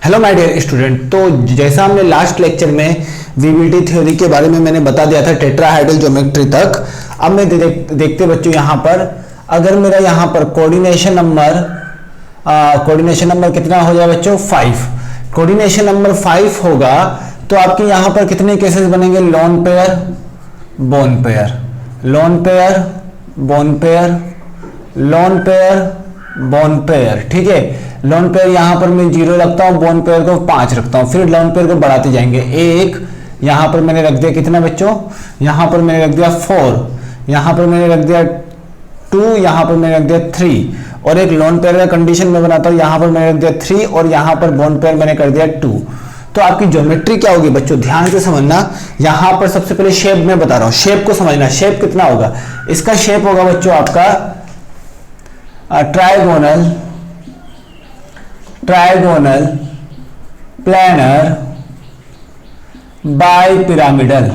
Hello my dear student. तो जैसा हमने लास्ट लेक्चर में वीबीटी थ्योरी के बारे में मैंने बता दिया था टेट्राहेड्रल ज्योमेट्री तक। अब मैं देखते बच्चों यहाँ पर अगर मेरा यहाँ पर कोऑर्डिनेशन नंबर कितना हो जाए बच्चों 5। कोऑर्डिनेशन नंबर 5 होगा तो आपके यहाँ पर कितने केसेस बनेंगे, lone pair, bone pair, lone pair, bone pair, lone pair, bone pair. ठीक है, लोन पेयर यहां पर मैं 0 रखता हूं, बोन पेयर को 5 रखता हूं, फिर लोन पेयर को बढ़ाते जाएंगे। एक यहां पर मैंने रख दिया कितना बच्चों, यहां पर मैंने रख दिया 4, यहां पर मैंने रख दिया 2, यहां पर मैंने रख दिया 3, और एक लोन पेयर का कंडीशन में बनाता हूं, यहां पर मैंने रख दिया 3 और यहां पर बोन पेयर मैंने कर दिया 2। तो आपकी ज्योमेट्री क्या होगी बच्चों, ध्यान से समझना। यहां पर सबसे पहले शेप में बता रहा हूं, शेप को समझना। शेप कितना होगा, इसका शेप होगा बच्चों आपका ट्राइगोनल, प्लानर, बाय पिरामिडल,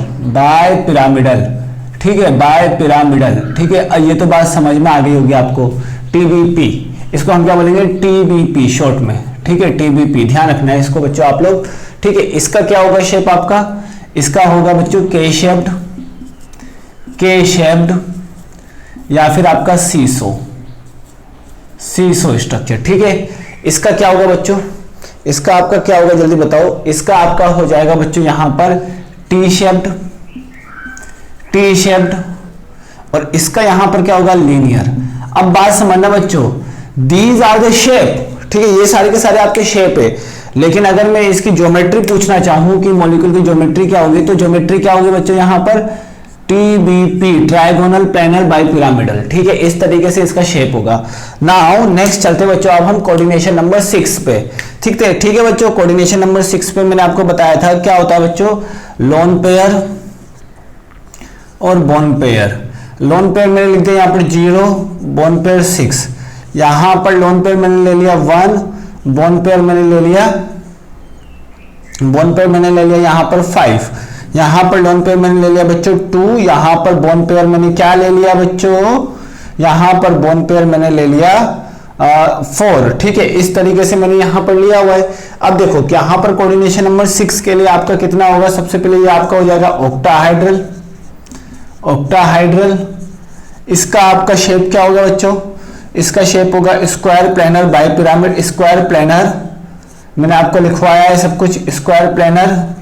ठीक है, बाय पिरामिडल। ठीक है, ये तो बात समझ में आ गई होगी आपको। टीबीपी, इसको हम क्या बोलेंगे, टीबीपी शॉर्ट में। ठीक है, टीबीपी, ध्यान रखना है इसको बच्चों आप लोग। ठीक है, इसका क्या होगा शेप आपका, इसका होगा बच्चों के शेप्ड या फिर आपका सीसो स्ट्रक्चर। ठीक है, इसका क्या होगा बच्चों, इसका आपका क्या होगा जल्दी बताओ। इसका आपका हो जाएगा बच्चों यहां पर टी शेप्ड, और इसका यहां पर क्या होगा, लीनियर। अब बात समझना बच्चों, दीज आर द शेप। ठीक है, ये सारे के सारे आपके शेप है, लेकिन अगर मैं इसकी ज्योमेट्री पूछना चाहूं कि मॉलिक्यूल की ज्योमेट्री क्या होगी, तो ज्योमेट्री क्या होगी बच्चों यहां पर TBP, trigonal planner bi pyramidal. ठीक है, इस तरीके से इसका शेप होगा। नाउ नेक्स्ट चलते बच्चों, अब हम कोऑर्डिनेशन नंबर 6 पे। ठीक है बच्चों, कोऑर्डिनेशन नंबर 6 पे मैंने आपको बताया था क्या होता है बच्चों, लोन पेयर और बोन पेयर। लोन पेयर मैंने लिख दिया यहाँ पर 0, बोन पेयर 6। यहां पर लोन पेयर मैंने ले लिया 1, बोन पेयर मैंने ले लिया यहां पर 5। यहां पर लोन पेयर मैंने ले लिया बच्चों 2, यहां पर बोन पेयर मैंने क्या ले लिया बच्चों, यहां पर बोन पेयर मैंने ले लिया 4। ठीक है, इस तरीके से मैंने यहां पर लिया हुआ है। अब देखो कि यहां पर कोऑर्डिनेशन नंबर 6 के लिए आपका कितना होगा, सबसे पहले ये आपका हो जाएगा ऑक्टाहाइड्रल। इसका आपका शेप क्या होगा बच्चों, इसका शेप होगा square planar by pyramid. Square planar मैंने आपको लिखवाया है सब कुछ, स्क्वायर प्लानर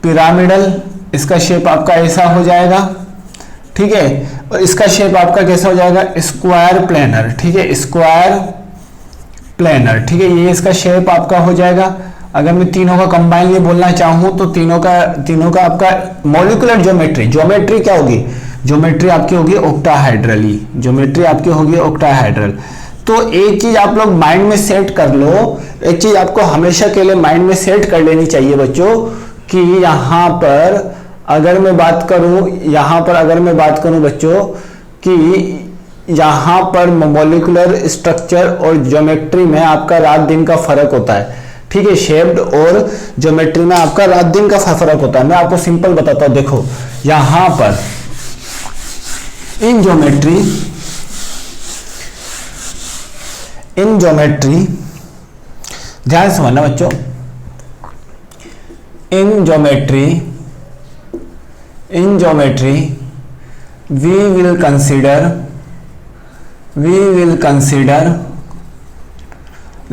पिरामिडल, इसका शेप आपका ऐसा हो जाएगा। ठीक है, और इसका शेप आपका कैसा हो जाएगा, स्क्वायर प्लानर। ठीक है, स्क्वायर प्लानर। ठीक है, ये इसका शेप आपका हो जाएगा। अगर मैं तीनों का कंबाइन ये बोलना चाहूं तो तीनों का आपका मॉलिक्यूलर ज्योमेट्री क्या होगी, ज्योमेट्री आपकी होगी ऑक्टाहाइड्रल। तो एक चीज आप लोग माइंड में सेट कर लो, एक चीज आपको हमेशा के लिए माइंड में सेट कर लेनी चाहिए बच्चों कि यहां पर अगर मैं बात करूं बच्चों कि यहां पर मॉलिक्यूलर स्ट्रक्चर और ज्योमेट्री में आपका रात दिन का फर्क होता है। ठीक है, शेप्ड और ज्योमेट्री में आपका रात दिन का फर्क होता है। मैं आपको सिंपल बताता हूं, देखो यहां पर इन ज्योमेट्री ध्यान से समझना बच्चों, in geometry we will consider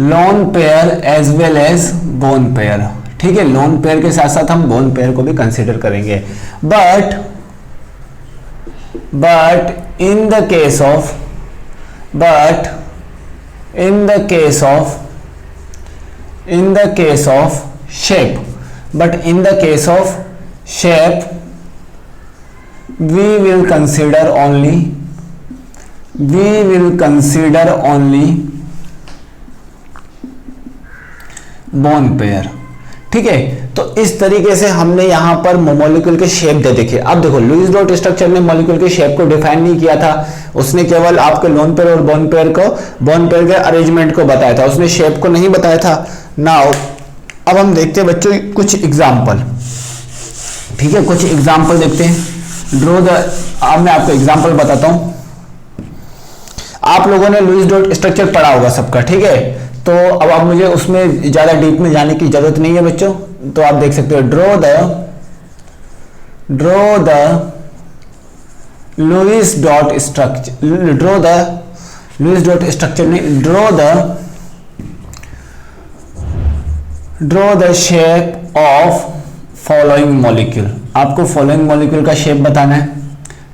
lone pair as well as bone pair। ठीक है, लोन पेयर के साथ साथ हम बोन पेयर को भी कंसीडर करेंगे। But in the case of shape, we will consider only bone pair। ठीक है, तो इस तरीके से हमने यहां पर मॉलिक्यूल के शेप दे देखे। अब देखो लुईस डॉट स्ट्रक्चर ने मॉलिक्यूल के शेप को डिफाइन नहीं किया था, उसने केवल आपके लोन पेयर और बोन पेयर के अरेंजमेंट को बताया था, उसने शेप को नहीं बताया था। नाउ अब हम देखते हैं बच्चों कुछ एग्जाम्पल। ठीक है, कुछ एग्जाम्पल देखते हैं। अब मैं आपको एग्जाम्पल बताता हूं। आप लोगों ने लुईस डॉट स्ट्रक्चर पढ़ा होगा सबका, ठीक है। तो अब आप मुझे उसमें ज्यादा डीप में जाने की जरूरत नहीं है बच्चों। तो आप देख सकते हो draw the Lewis dot structure, draw the Lewis dot structure नहीं, draw the shape of following molecule. आपको फॉलोइंग मॉलिक्यूल का शेप बताना है,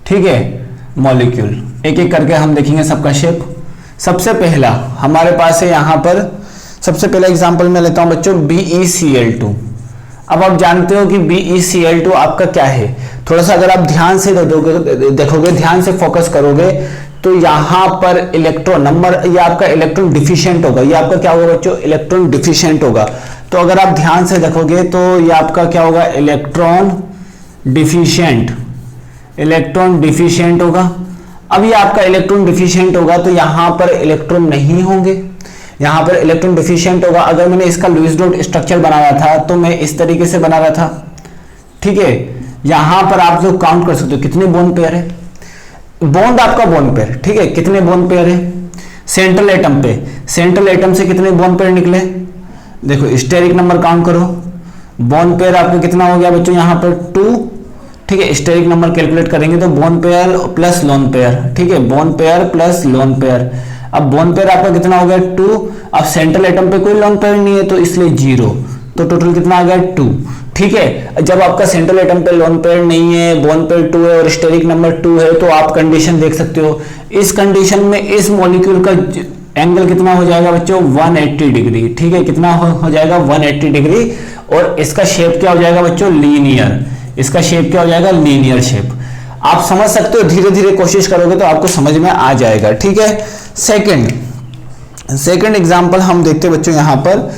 ठीक है। मॉलिक्यूल एक एक करके हम देखेंगे सबका शेप। सबसे पहला हमारे पास है यहाँ पर, सबसे पहला एग्जांपल मैं लेता हूं बच्चों BeCl2। अब आप जानते हो कि BeCl2 आपका क्या है। थोड़ा सा अगर आप ध्यान से देखोगे, ध्यान से फोकस करोगे तो यहाँ पर इलेक्ट्रॉन नंबर, ये आपका इलेक्ट्रॉन डिफिशिएंट होगा। ये आपका क्या होगा बच्चों, इलेक्ट्रॉन डिफिशिएंट होगा। तो अगर आप ध्यान से देखोगे तो ये आपका क्या होगा, इलेक्ट्रॉन डिफिशिएंट होगा। अब ये आपका इलेक्ट्रॉन डिफिशिएंट होगा तो यहां पर इलेक्ट्रॉन नहीं होंगे, यहां पर इलेक्ट्रॉन डिफिशिएंट होगा। अगर मैंने इसका लुईस डॉट स्ट्रक्चर बनाया था तो मैं इस तरीके से बना रहा था, ठीक है। यहां पर आप लोग काउंट कर सकते हो कितने बॉन्ड पेयर है, बॉन्ड आपका बॉन्ड पेयर, ठीक है, कितने बॉन्ड पेयर है। सेंट्रल एटम पे, सेंट्रल एटम से कितने बॉन्ड पेयर निकले, देखो स्टेरिक नंबर काउंट करो। बॉन्ड पेयर आपको कितना हो गया बच्चों, यहां पर 2, ठीक है। स्टेरिक नंबर कैलकुलेट करेंगे तो bond pair plus lone pair, ठीक है, bond pair plus lone pair. अब बॉन्ड पेयर आपका कितना हो गया 2। अब सेंट्रल एटम पे कोई लोन पेयर नहीं है तो इसलिए 0, तो टोटल कितना आ गया 2, ठीक है। जब आपका सेंट्रल एटम पे लोन पेयर नहीं है, बॉन्ड पेयर 2 है और स्टेरिक नंबर 2 है तो आप कंडीशन देख सकते हो। इस कंडीशन में इस मॉलिक्यूल का एंगल कितना हो जाएगा बच्चों, 180 डिग्री, ठीक है। कितना हो जाएगा 180 डिग्री। और इसका शेप क्या हो जाएगा बच्चों, लीनियर। इसका शेप क्या हो जाएगा, लीनियर शेप। आप समझ सकते हो, धीरे धीरे कोशिश करोगे तो आपको समझ में आ जाएगा, ठीक है। सेकंड एग्जांपल हम देखते हैं बच्चों, यहां पर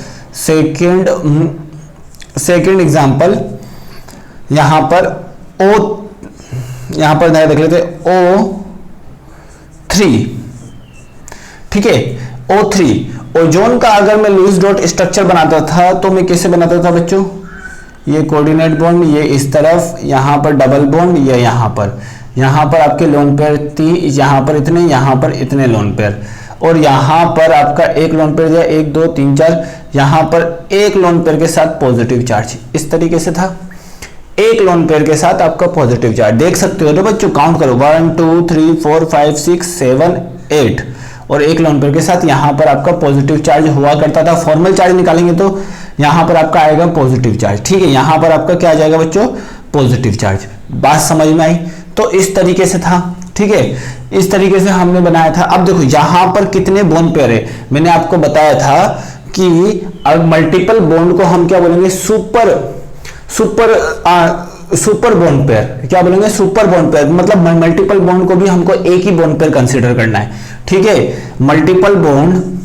सेकंड एग्जांपल यहां पर यहां पर देख लेते O3, ठीक है। O3 ओजोन का अगर मैं लुईस डॉट स्ट्रक्चर बनाता था तो मैं कैसे बनाता था बच्चों, ये कोऑर्डिनेट बॉन्ड, ये इस तरफ, यहां पर डबल बॉन्ड, ये यहां पर आपके लोन पेयर यहां पर इतने लोन पेयर, और यहां पर आपका एक लोन पेयर दिया 1 2 3 4, यहां पर एक लोन पेयर के साथ पॉजिटिव चार्ज, इस तरीके से था। एक लोन पेयर के साथ आपका पॉजिटिव चार्ज देख सकते हो। तो बच्चों काउंट करो 1 2 3 4 5 6 7 8, और एक लोन पेयर के साथ यहां पर आपका पॉजिटिव चार्ज हुआ करता था। फॉर्मल चार्ज निकालेंगे तो यहां पर आपका आएगा पॉजिटिव चार्ज, ठीक है। यहां पर आपका क्या आ जाएगा बच्चों, पॉजिटिव चार्ज। बात समझ में आई। तो इस तरीके से था, ठीक है, इस तरीके से हमने बनाया था। अब देखो यहां पर कितने बॉन्ड पेयर है, मैंने आपको बताया था कि अब मल्टीपल बॉन्ड को हम क्या बोलेंगे, सुपर बॉन्ड पेयर। क्या बोलेंगे, सुपर बॉन्ड पेयर। मतलब मल्टीपल बॉन्ड को भी हमको एक ही बॉन्ड पेयर कंसीडर करना है, ठीक है। Multiple bond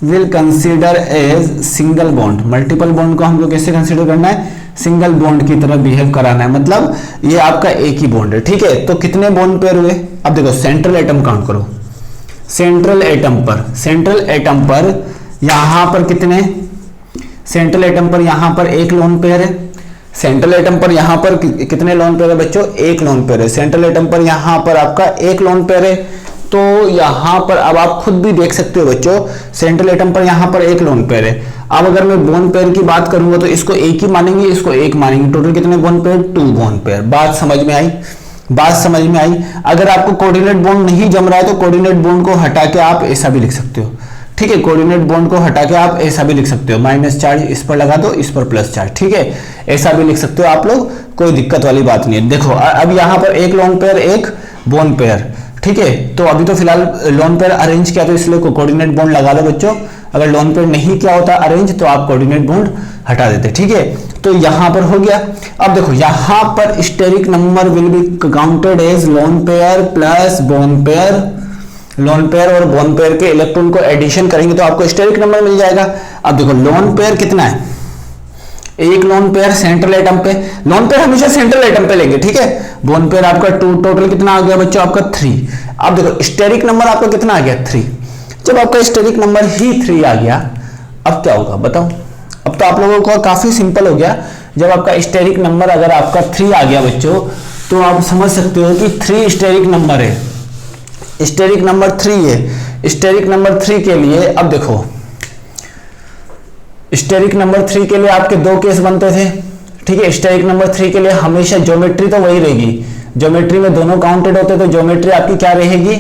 will consider as single bond. Multiple bond को हमको कैसे कंसीडर करना है, सिंगल बॉन्ड की तरह बिहेव कराना है। मतलब ये आपका एक ही बॉन्ड है, ठीक है। तो कितने बॉन्ड पेयर हुए, अब देखो सेंट्रल एटम काउंट करो। सेंट्रल एटम पर यहां पर कितने, सेंट्रल एटम पर यहां पर एक लोन पेयर है। सेंट्रल एटम पर यहां पर कितने लोन पेयर है बच्चों, एक लोन पेयर है। सेंट्रल एटम पर यहां पर आपका एक लोन पेयर है। तो यहां पर अब आप खुद भी देख सकते हो बच्चों, सेंट्रल एटम पर यहां पर एक लोन पेयर है। अब अगर मैं बॉन्ड पेयर की बात करूंगा तो इसको एक ही मानेंगे, इसको एक मानेंगे। टोटल कितने बॉन्ड पेयर, 2 बॉन्ड पेयर। बात समझ में आई। अगर आपको कोऑर्डिनेट बॉन्ड नहीं जम रहा है तो कोऑर्डिनेट बॉन्ड को हटा के आप ऐसा भी लिख सकते हो, ठीक है। कोऑर्डिनेट बॉन्ड को हटा के आप ऐसा भी लिख सकते हो, माइनस चार्ज इस पर लगा दो, इस पर प्लस चार्ज, ठीक है। ऐसा भी लिख सकते हो आप लोग, कोई दिक्कत वाली बात नहीं है। देखो अब यहां पर एक लोन पेयर, एक बॉन्ड पेयर, ठीक है। तो अभी तो फिलहाल लोन पेयर अरेंज किया तो इसलिए कोऑर्डिनेट बॉन्ड लगा लो बच्चों। अगर लोन पेयर नहीं किया होता अरेंज तो आप कोऑर्डिनेट बॉन्ड हटा देते, ठीक है। तो यहां पर हो गया। अब देखो यहां पर steric number will be counted as lone pair plus bond pair. Lone pair और बॉन्ड पेयर के इलेक्ट्रॉन को एडिशन करेंगे तो आपको स्टेरिक नंबर मिल जाएगा। अब देखो लोन पेयर कितना है, एक लोन पेयर सेंट्रल एटम पे, लोन पेयर हमेशा सेंट्रल एटम पे लेंगे, ठीक है। बॉन्ड पेयर आपका 2, टोटल कितना आ गया बच्चों आपका 3। अब देखो स्टेरिक नंबर आपका कितना आ गया 3। जब आपका स्टेरिक नंबर ही 3 आ गया, अब क्या होगा बताओ, अब तो आप लोगों को काफी सिंपल हो गया। जब आपका स्टेरिक नंबर अगर आपका 3 आ गया बच्चों, तो आप समझ सकते हो कि 3 स्टेरिक नंबर है, स्टेरिक नंबर 3 है। स्टेरिक नंबर 3 के लिए अब देखो, स्टेरिक नंबर 3 के लिए आपके 2 केस बनते थे, ठीक है। स्टेरिक नंबर 3 के लिए हमेशा ज्योमेट्री तो वही रहेगी, ज्योमेट्री में दोनों काउंटेड होते, तो ज्योमेट्री आपकी क्या रहेगी,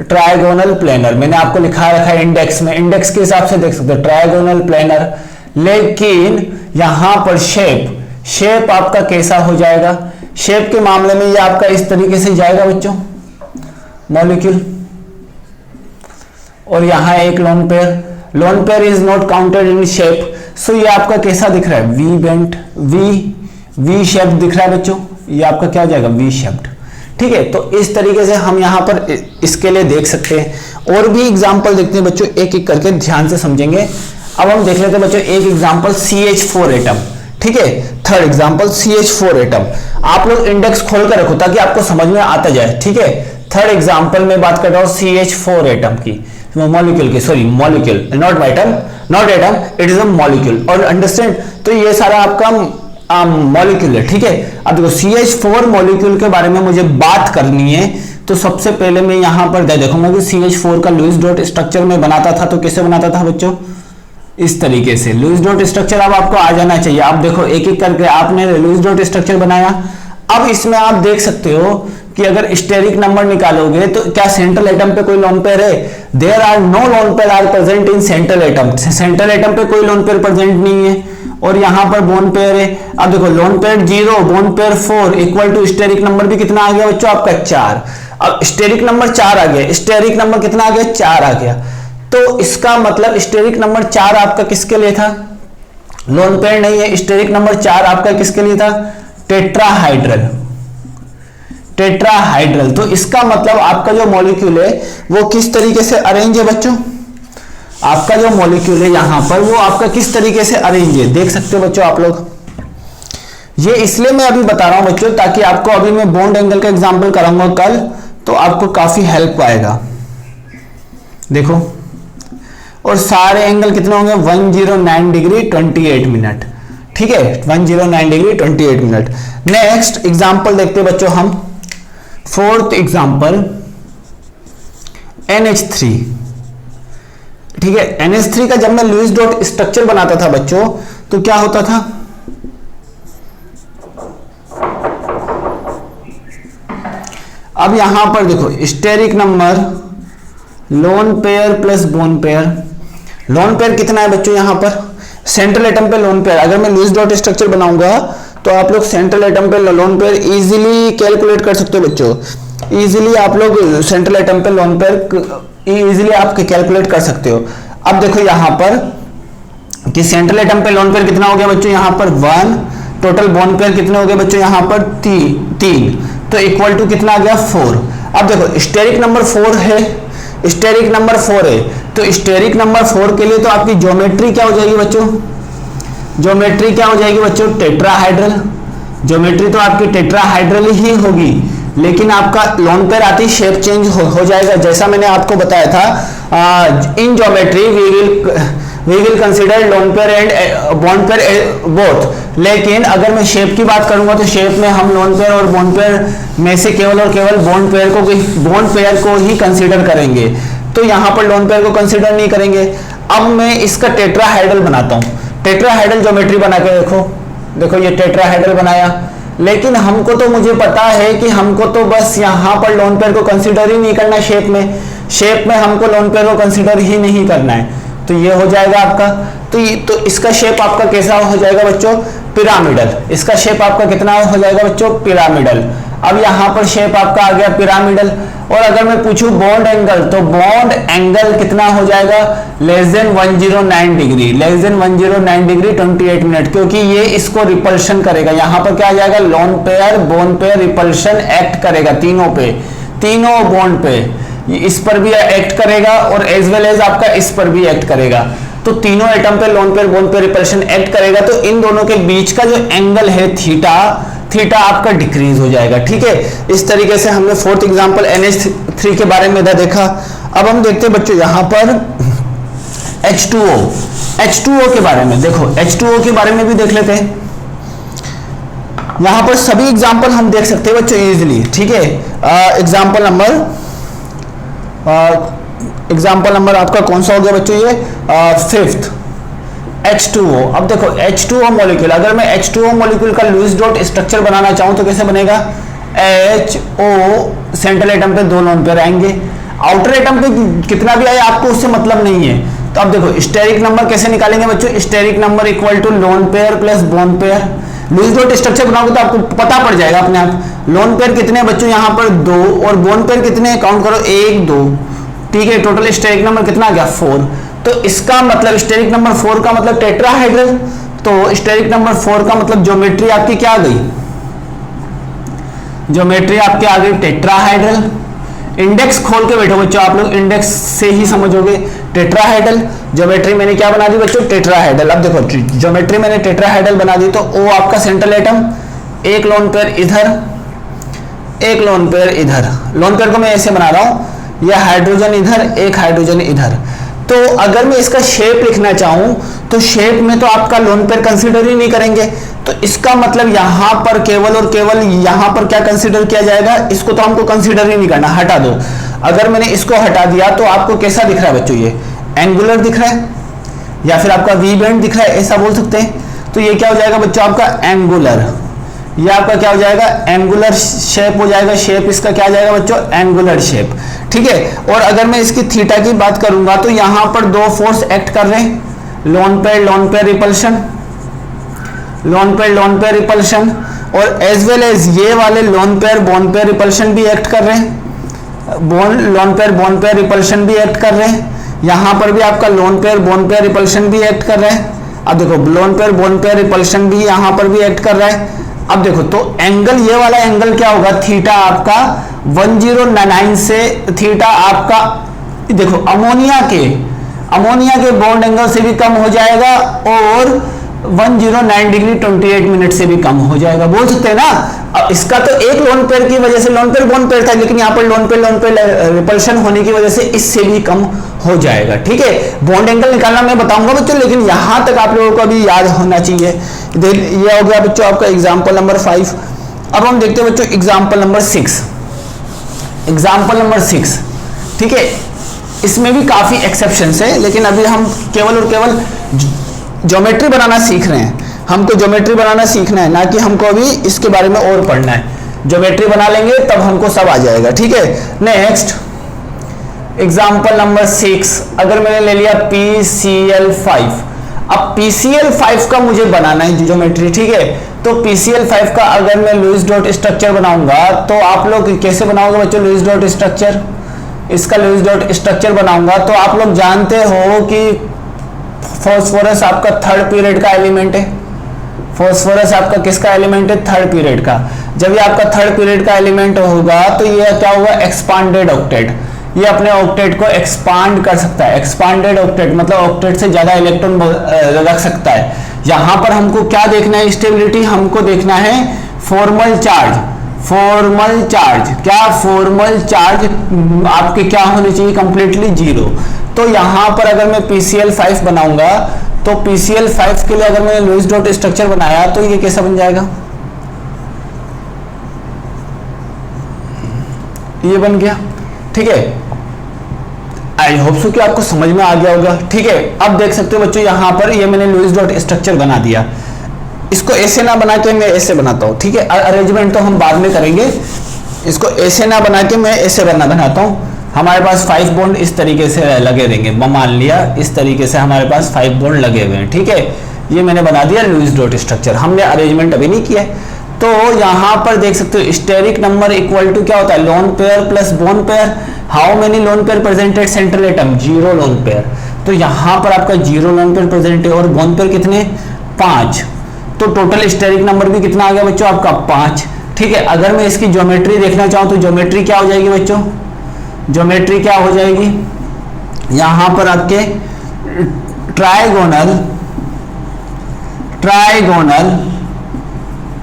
ट्रायगोनल प्लेनर। मैंने आपको लिखा रखा है इंडेक्स में, इंडेक्स के हिसाब से देख सकते हो ट्रायगोनल प्लेनर। लेकिन यहां पर शेप आपका कैसा हो जाएगा, शेप के मामले में ये आपका इस तरीके से जाएगा बच्चों, मॉलिक्यूल। और यहां एक lone pair is not counted in shape, so ये आपका कैसा दिख रहा है, वी बेंट, वी शेप दिख रहा है बच्चों, ये आपका क्या हो जाएगा, वी शेप्ड, ठीक है। तो इस तरीके से हम यहां पर इसके लिए देख सकते हैं। और भी एग्जांपल देखते हैं बच्चों, एक एक करके ध्यान से समझेंगे। अब हम देख लेते हैं बच्चों एक एग्जांपल CH4 एटम, ठीक है। Third example CH4 atom. आप लोग इंडेक्स खोल कर रखो ताकि आपको समझ में आता जाए, ठीक है। थर्ड एग्जांपल में बात कर रहा हूं CH4 एटम की, मॉलिक्यूल की, sorry molecule, not atom, not atom, it is a molecule. और अंडरस्टैंड, तो ये सारा आपका मॉलिक्यूल है, ठीक है। अब देखो CH4 मॉलिक्यूल के बारे में मुझे बात करनी है, तो सबसे पहले मैं यहां पर देखूंगा कि CH4 का लुईस डॉट स्ट्रक्चर में बनाता था, तो कैसे बनाता था बच्चों, इस तरीके से। लुईस डॉट स्ट्रक्चर अब आपको आ जाना चाहिए। आप देखो एक एक करके आपने लुईस डॉट स्ट्रक्चर बनाया। अब इसमें आप देख सकते हो कि अगर स्टेरिक नंबर निकालोगे तो क्या सेंट्रल एटम पे कोई लोन पेयर है, there are no lone pair are present in central atom, central atom पे कोई लोन पेयर प्रेजेंट नहीं है। और यहां पर बोन पेयर है। अब देखो lone pair 0, bond pair 4 equal to steric number भी कितना आ गया बच्चों आपका 4। अब स्टेरिक नंबर 4 आ गया, स्टेरिक नंबर कितना आ गया, 4 आ गया। तो इसका मतलब स्टेरिक नंबर 4 आपका किसके लिए था, लोन पेयर नहीं है। स्टेरिक नंबर 4 आपका किसके लिए था, टेट्राहाइड्रल, टेट्राहाइड्रल। तो इसका मतलब आपका जो मॉलिक्यूल है वो किस तरीके से अरेंज है बच्चों, आपका जो मॉलिक्यूल है यहां पर वो आपका किस तरीके से अरेंज है, देख सकते हो बच्चों आप लोग। ये इसलिए मैं अभी बता रहा हूं बच्चों ताकि आपको, अभी मैं बॉन्ड एंगल का एग्जांपल कराऊंगा कल, तो आपको काफी हेल्प आएगा। देखो, और सारे एंगल कितने होंगे, 109 डिग्री 28 मिनट, ठीक है, 109 डिग्री 28 मिनट। नेक्स्ट एग्जांपल देखते हैं बच्चों हम, फोर्थ एग्जांपल NH3, ठीक है। NH3 का जब मैं लुईस डॉट स्ट्रक्चर बनाता था बच्चों तो क्या होता था, अब यहां पर देखो steric number, lone pair plus bond pair. Lone pair कितना है बच्चों, यहां पर सेंट्रल एटम पे लोन पेयर, अगर मैं लुईस डॉट स्ट्रक्चर बनाऊंगा तो आप लोग सेंट्रल एटम पे लोन पेयर इजीली कैलकुलेट कर सकते हो बच्चों। इजीली आप लोग सेंट्रल एटम पे लोन पेयर इजीली आप कैलकुलेट कर सकते हो। अब देखो यहां पर कि सेंट्रल एटम पे लोन पेयर कितना हो गया बच्चों, यहां पर 1, टोटल बोन पेयर कितने हो गए बच्चों, यहां पर 3, तो इक्वल टू कितना आ गया 4। अब देखो स्टेरिक नंबर 4 है, स्टेरिक नंबर 4 है, तो स्टेरिक नंबर 4 के लिए तो आपकी ज्योमेट्री क्या हो जाएगी बच्चों, ज्योमेट्री क्या हो जाएगी बच्चों, टेट्राहाइड्रल। ज्योमेट्री तो आपकी टेट्राहाइड्रल ही होगी, लेकिन आपका लोन पेयर आती शेप चेंज हो जाएगा। जैसा मैंने आपको बताया था, in geometry we will consider lone pair and bond pair both. लेकिन अगर मैं शेप की बात करूंगा तो शेप में हम लोन पेयर और बॉन्ड पेयर में से केवल और केवल बॉन्ड पेयर को ही कंसीडर करेंगे, तो यहां पर लोन पेयर को कंसीडर नहीं करेंगे। अब मैं इसका टेट्राहाइड्रल बनाता हूं, टेट्राहाइड्रल ज्योमेट्री बना के देखो ये टेट्राहाइड्रल बनाया। लेकिन हमको तो मुझे पता है कि हमको तो बस यहां पर लोन पेयर को कंसीडर ही नहीं करना, शेप में हमको लोन पेयर को कंसीडर ही नहीं करना है, तो ये हो जाएगा आपका। तो इसका शेप आपका कैसा हो जाएगा बच्चों, पिरामिडल। इसका शेप आपका कितना हो जाएगा बच्चों, पिरामिडल। अब यहां पर शेप आपका आ गया पिरामिडल। और अगर मैं पूछूं बॉन्ड एंगल, तो बॉन्ड एंगल कितना हो जाएगा, less than 109 degree, less than 109 degree 28 minute, क्योंकि ये इसको रिपल्शन करेगा। यहां पर क्या आ जाएगा, lone pair bone pair repulsion act करेगा तीनों पे, तीनों बॉन्ड पे, इस पर भी एक्ट करेगा और एज वेल एज आपका इस पर भी एक्ट करेगा। तो तीनों एटम पे lone pair bone pair repulsion act करेगा, तो इन दोनों के बीच का जो एंगल है थीटा आपका डिक्रीज हो जाएगा, ठीक है। इस तरीके से हमने फोर्थ एग्जांपल NH3 के बारे में देखा। अब हम देखते हैं बच्चों यहां पर H2O, H2O के बारे में देखो, H2O के बारे में भी देख लेते हैं। यहां पर सभी एग्जाम्पल हम देख सकते हैं बच्चों इजीली, ठीक है। एग्जाम्पल नंबर आपका कौन सा हो गया बच्चों, ये 5th H2O। अब देखो H2O मॉलिक्यूल, अगर मैं H2O मॉलिक्यूल का लुईस डॉट स्ट्रक्चर बनाना चाहूं तो कैसे बनेगा, HO सेंट्रल एटम पे 2 लोन पेयर आएंगे, आउटर एटम पे कितना भी आए आपको उससे मतलब नहीं है। तो अब देखो स्टेरिक नंबर कैसे निकालेंगे बच्चों, steric number equal to lone pair plus bond pair. Lewis dot structure बनाओगे तो आपको पता पड़ जाएगा अपने आप। लोन पेयर कितने बच्चों यहाँ पर 2, और बोन पेयर कितने, काउंट करो 1 2, ठीक है। टोटल स्टेरिक नंबर कितना आ गया 4। तो इसका मतलब स्टेरिक नंबर 4 का मतलब टेट्राहाइड्रल। तो स्टेरिक नंबर 4 का मतलब ज्योमेट्री आपकी क्या आ गई, ज्योमेट्री आपकी आ गई टेट्राहाइड्रल। इंडेक्स खोल के बैठो बच्चों, आप लोग इंडेक्स से ही समझोगे। टेट्राहाइड्रल ज्योमेट्री मैंने क्या बना दी बच्चों, टेट्राहाइड्रल। अब देखो ज्योमेट्री मैंने टेट्राहाइड्रल बना दी, तो O आपका सेंट्रल एटम, 1 लोन पेयर इधर, 1 लोन पेयर इधर। लोन पेयर को मैं ऐसे बना रहा हूं, यह हाइड्रोजन इधर, 1 हाइड्रोजन इधर। तो अगर मैं इसका शेप लिखना चाहूं तो शेप में तो आपका लोन पेयर कंसीडर ही नहीं करेंगे। तो इसका मतलब यहां पर केवल और केवल यहां पर क्या कंसीडर किया जाएगा, इसको तो हमको कंसीडर ही नहीं करना, हटा दो। अगर मैंने इसको हटा दिया तो आपको कैसा दिख रहा है बच्चों, ये एंगुलर दिख रहा है या फिर आपका वी बेंड दिख रहा है, ऐसा बोल सकते हैं। तो ये क्या हो जाएगा बच्चों आपका एंगुलर, ये आपका क्या हो जाएगा एंगुलर शेप हो जाएगा। शेप इसका क्या आ जाएगा बच्चों, एंगुलर शेप, ठीक है। और अगर मैं इसकी थीटा की बात करूंगा तो यहां पर 2 फोर्स एक्ट कर रहे हैं, lone pair repulsion, lone pair repulsion, और एज वेल एज ये वाले lone pair bone pair repulsion भी एक्ट कर रहे हैं, लोन पेयर रिपल्शन भी एक्ट कर रहे हैं। यहां पर भी आपका lone pair bone pair repulsion भी एक्ट कर रहे हैं। अब देखो lone pair bone pair repulsion भी यहां पर भी एक्ट कर रहा है। अब देखो तो एंगल, ये वाला एंगल क्या होगा, थीटा आपका 1099 से थीटा आपका देखो अमोनिया के बॉन्ड एंगल से भी कम हो जाएगा, और 109 डिग्री 28 मिनट से भी कम हो जाएगा, बोल सकते हैं ना। अब इसका तो एक लोन पेयर की वजह से लोन पेयर बोन पेयर था, लेकिन यहाँ पर लोन पेयर रिपल्शन होने की वजह से इससे भी कम हो जाएगा, ठीक है। बॉन्ड एंगल निकालना मैं बताऊंगा बच्चों, लेकिन यहां तक आप लोगों को अभी याद होना चाहिए। ये हो गया बच्चों आपका एग्जाम्पल नंबर 5। अब हम देखते हैं बच्चों एग्जाम्पल नंबर 6। एग्जाम्पल नंबर 6, ठीक है। इसमें भी काफी एक्सेप्शंस है, लेकिन अभी हम केवल और केवल ज्योमेट्री बनाना सीख रहे हैं। हमको ज्योमेट्री बनाना सीखना है, ना कि हमको अभी इसके बारे में और पढ़ना है। ज्योमेट्री बना लेंगे तब हमको सब आ जाएगा, ठीक है। नेक्स्ट एग्जाम्पल नंबर 6, अगर मैंने ले लिया PCl5। अब PCl5 का मुझे बनाना है ज्योमेट्री, ठीक है। तो PCl5 का अगर मैं लुईस डॉट स्ट्रक्चर बनाऊंगा तो आप लोग कैसे बनाओगे बच्चों लुईस डॉट स्ट्रक्चर, इसका लुईस डॉट स्ट्रक्चर बनाऊंगा तो आप लोग जानते हो कि फास्फोरस आपका 3rd पीरियड का एलिमेंट है। फास्फोरस आपका किसका एलिमेंट है, 3rd पीरियड का। जब ये आपका 3rd पीरियड का एलिमेंट होगा तो ये क्या होगा, एक्सपांडेड ऑक्टेट। ये अपने ऑक्टेट को एक्सपांड कर सकता है। एक्सपांडेड ऑक्टेट मतलब ऑक्टेट से ज्यादा इलेक्ट्रॉन रख सकता है। यहां पर हमको क्या देखना है, स्टेबिलिटी हमको देखना है फॉर्मल चार्ज। फॉर्मल चार्ज क्या, फॉर्मल चार्ज आपके क्या होने चाहिए, कंप्लीटली 0। तो यहां पर अगर मैं PCl5 बनाऊंगा तो PCl5 के लिए अगर मैंने लुईस डॉट स्ट्रक्चर बनाया तो ये कैसा बन जाएगा, ये बन गया, ठीक है। आई होप सो कि आपको समझ में आ गया होगा, ठीक है। अब देख सकते हो बच्चों यहां पर ये मैंने लुईस डॉट स्ट्रक्चर बना दिया। इसको ऐसे ना बना के मैं ऐसे बनाता हूं, ठीक है। अरेंजमेंट तो हम बाद में करेंगे। इसको ऐसे ना बना के मैं ऐसे बनाता हूं। हमारे पास 5 बॉन्ड इस तरीके से लगे रहेंगे, मान लिया इस तरीके से हमारे पास 5 बॉन्ड लगे हुए हैं, ठीक है। ये मैंने बना दिया लुईस डॉट स्ट्रक्चर। हमने अरेंजमेंट अभी नहीं किया है। तो यहां पर देख सकते हो स्टेरिक नंबर इक्वल टू क्या होता है, loan pair plus bond pair. How many lone pair presented central atom, 0 lone pair. तो यहां पर आपका 0 लोन पेयर प्रेजेंट है, और बोन पेयर कितने, 5। तो टोटल स्टेरिक नंबर भी कितना आ गया बच्चों आपका, 5, ठीक है। अगर मैं इसकी ज्योमेट्री देखना चाहूं तो ज्योमेट्री क्या हो जाएगी बच्चों, ज्योमेट्री क्या हो जाएगी, यहां पर आपके trigonal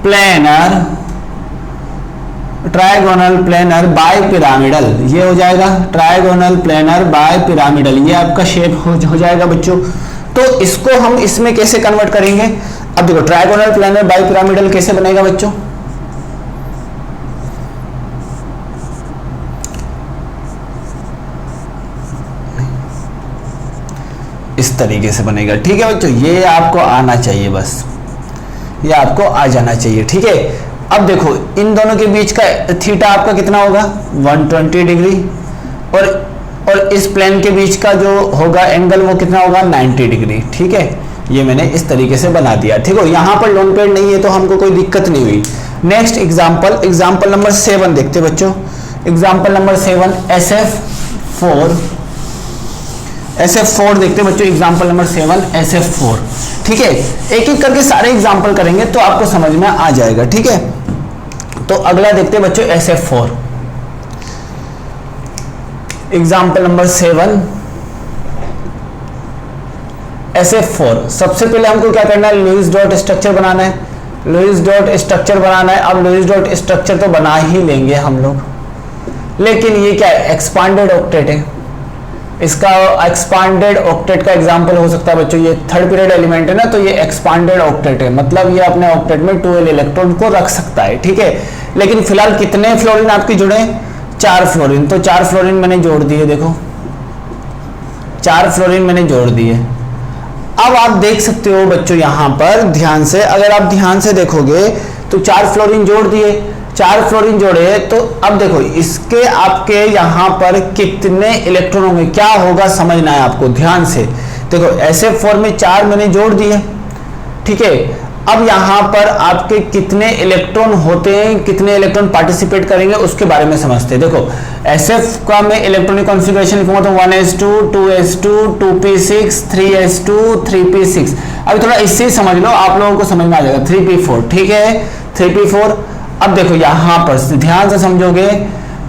planar trigonal planar by pyramidal, ये हो जाएगा ट्राइगोनल प्लेनर बाय पिरामिडल, ये आपका शेप हो जाएगा बच्चों। तो इसको हम इसमें कैसे कन्वर्ट करेंगे? अब देखो ट्राइगोनल प्लेनर बाय पिरामिडल कैसे बनेगा बच्चों? इस तरीके से बनेगा, ठीक है बच्चों। ये आपको आना चाहिए, बस ये आपको आ जाना चाहिए, ठीक है। अब देखो इन दोनों के बीच का थीटा आपका कितना होगा 120 डिग्री, और इस प्लेन के बीच का जो होगा एंगल वो कितना होगा 90 डिग्री, ठीक है। ये मैंने इस तरीके से बना दिया, ठीक है। यहाँ पर लोन पेयर नहीं है तो हमको कोई दिक्कत नहीं हुई। नेक्स्ट एग्जाम्पल नंबर 7 देखते बच्चों। एग्जाम्पल नंबर 7 SF4 देखते बच्चों। एग्जाम्पल नंबर 7 SF4, ठीक है। एक एक करके सारे एग्जाम्पल करेंगे तो आपको समझ में आ जाएगा, ठीक है। तो अगला देखते बच्चों SF4। Example number 7 SF4। सबसे पहले हमको क्या करना है, लुईस डॉट स्ट्रक्चर बनाना है। लुईस डॉट स्ट्रक्चर बनाना है। अब लुईस डॉट स्ट्रक्चर तो बना ही लेंगे हम लोग, लेकिन ये क्या है, एक्सपांडेड ऑक्टेट है। इसका एक्सपांडेड ऑक्टेट का एग्जांपल हो सकता है बच्चों, ये थर्ड पीरियड एलिमेंट है ना, तो ये एक्सपांडेड ऑक्टेट है, मतलब ये अपने ऑक्टेट में 12 इलेक्ट्रॉन को रख सकता है, ठीक है। लेकिन फिलहाल कितने फ्लोरीन आपके जुड़े, 4 फ्लोरीन। तो 4 फ्लोरीन मैंने जोड़ दिए, देखो 4 फ्लोरीन मैंने जोड़ दिए। अब आप देख सकते हो बच्चों यहां पर ध्यान से, अगर आप ध्यान से देखोगे तो 4 फ्लोरीन जोड़ दिए, 4 फ्लोरीन जोड़े, तो अब देखो इसके आपके यहां पर कितने इलेक्ट्रॉन होंगे, क्या होगा समझना है आपको ध्यान से। देखो SF4 में 4 मैंने जोड़ दिए, ठीक है। अब यहां पर आपके कितने इलेक्ट्रॉन होते हैं, कितने इलेक्ट्रॉन पार्टिसिपेट करेंगे उसके बारे में समझते हैं। देखो SF का मैं इलेक्ट्रॉनिक कॉन्फ़िगरेशन लिखूंगा तो 1s2 2s2 2p6 3s2 3p6। अभी थोड़ा इससे समझ लो, आप लोगों को समझ में आ जाएगा। 3p4, ठीक है 3p4। अब देखो यहां पर ध्यान से समझोगे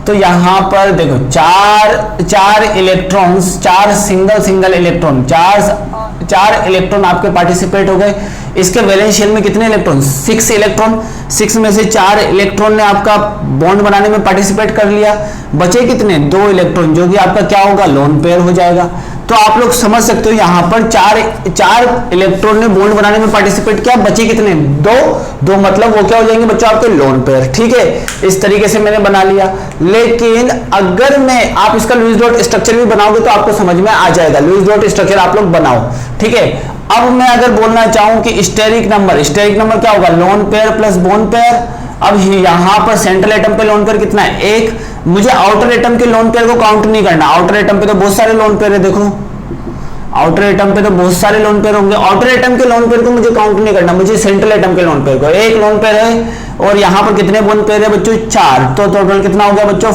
तो यहां पर देखो चार इलेक्ट्रॉन्स, 4 सिंगल इलेक्ट्रॉन, 4 इलेक्ट्रॉन आपके पार्टिसिपेट हो गए। इसके वैलेंस शेल में कितने इलेक्ट्रॉन, 6 इलेक्ट्रॉन। 6 में से 4 इलेक्ट्रॉन ने आपका बॉन्ड बनाने में पार्टिसिपेट कर लिया, बचे कितने, 2 इलेक्ट्रॉन, जो कि आपका क्या होगा, लोन पेयर हो जाएगा। तो आप लोग समझ सकते हो यहां पर 4 इलेक्ट्रॉन ने बॉन्ड बनाने में पार्टिसिपेट किया, बचे कितने, 2 मतलब वो क्या हो जाएंगे बच्चों आपके लोन पेयर, ठीक है। इस तरीके से मैंने बना लिया। लेकिन अगर मैं आप इसका लुईस डॉट स्ट्रक्चर भी बनाओगे तो आपको समझ में आ जाएगा। लुईस डॉट स्ट्रक्चर आप लोग बनाओ, ठीक है। अब मैं अगर बोलना चाहूं कि स्टेरिक नंबर क्या होगा, loan pair plus bond pair. अब यहां पर सेंट्रल एटम पे लोन पेयर कितना है, 1। मुझे आउटर एटम के लोन पेयर को काउंट नहीं करना, आउटर एटम पे तो बहुत सारे लोन पेयर है, देखो आउटर एटम पे तो बहुत सारे लोन पेयर होंगे। आउटर एटम के लोन पेयर को मुझे काउंट नहीं करना, मुझे सेंट्रल एटम के लोन पेयर को, 1 लोन पेयर है। और यहां पर कितने बॉन्ड पेयर है बच्चों, 4। तो टोटल कितना हो गया बच्चों,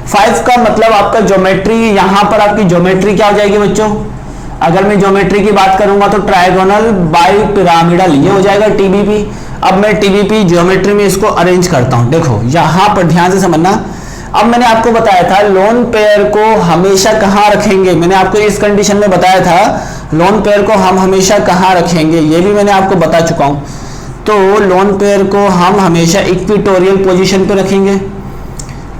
5 का मतलब आपका ज्योमेट्री, यहां पर आपकी ज्योमेट्री क्या हो जाएगी बच्चों, अगर मैं ज्योमेट्री की बात करूंगा तो ट्राइगोनल बाय पिरामिडल, ये हो जाएगा TBP। अब मैं TBP ज्योमेट्री में इसको अरेंज करता हूं, देखो यहां पर ध्यान से समझना। अब मैंने आपको बताया था लोन पेयर को हमेशा कहां रखेंगे, मैंने आपको इस कंडीशन में बताया था लोन पेयर को हम हमेशा कहां रखेंगे, ये भी मैंने आपको बता चुका हूं। तो लोन पेयर को हम हमेशा इक्विटोरियल पोजीशन पे रखेंगे,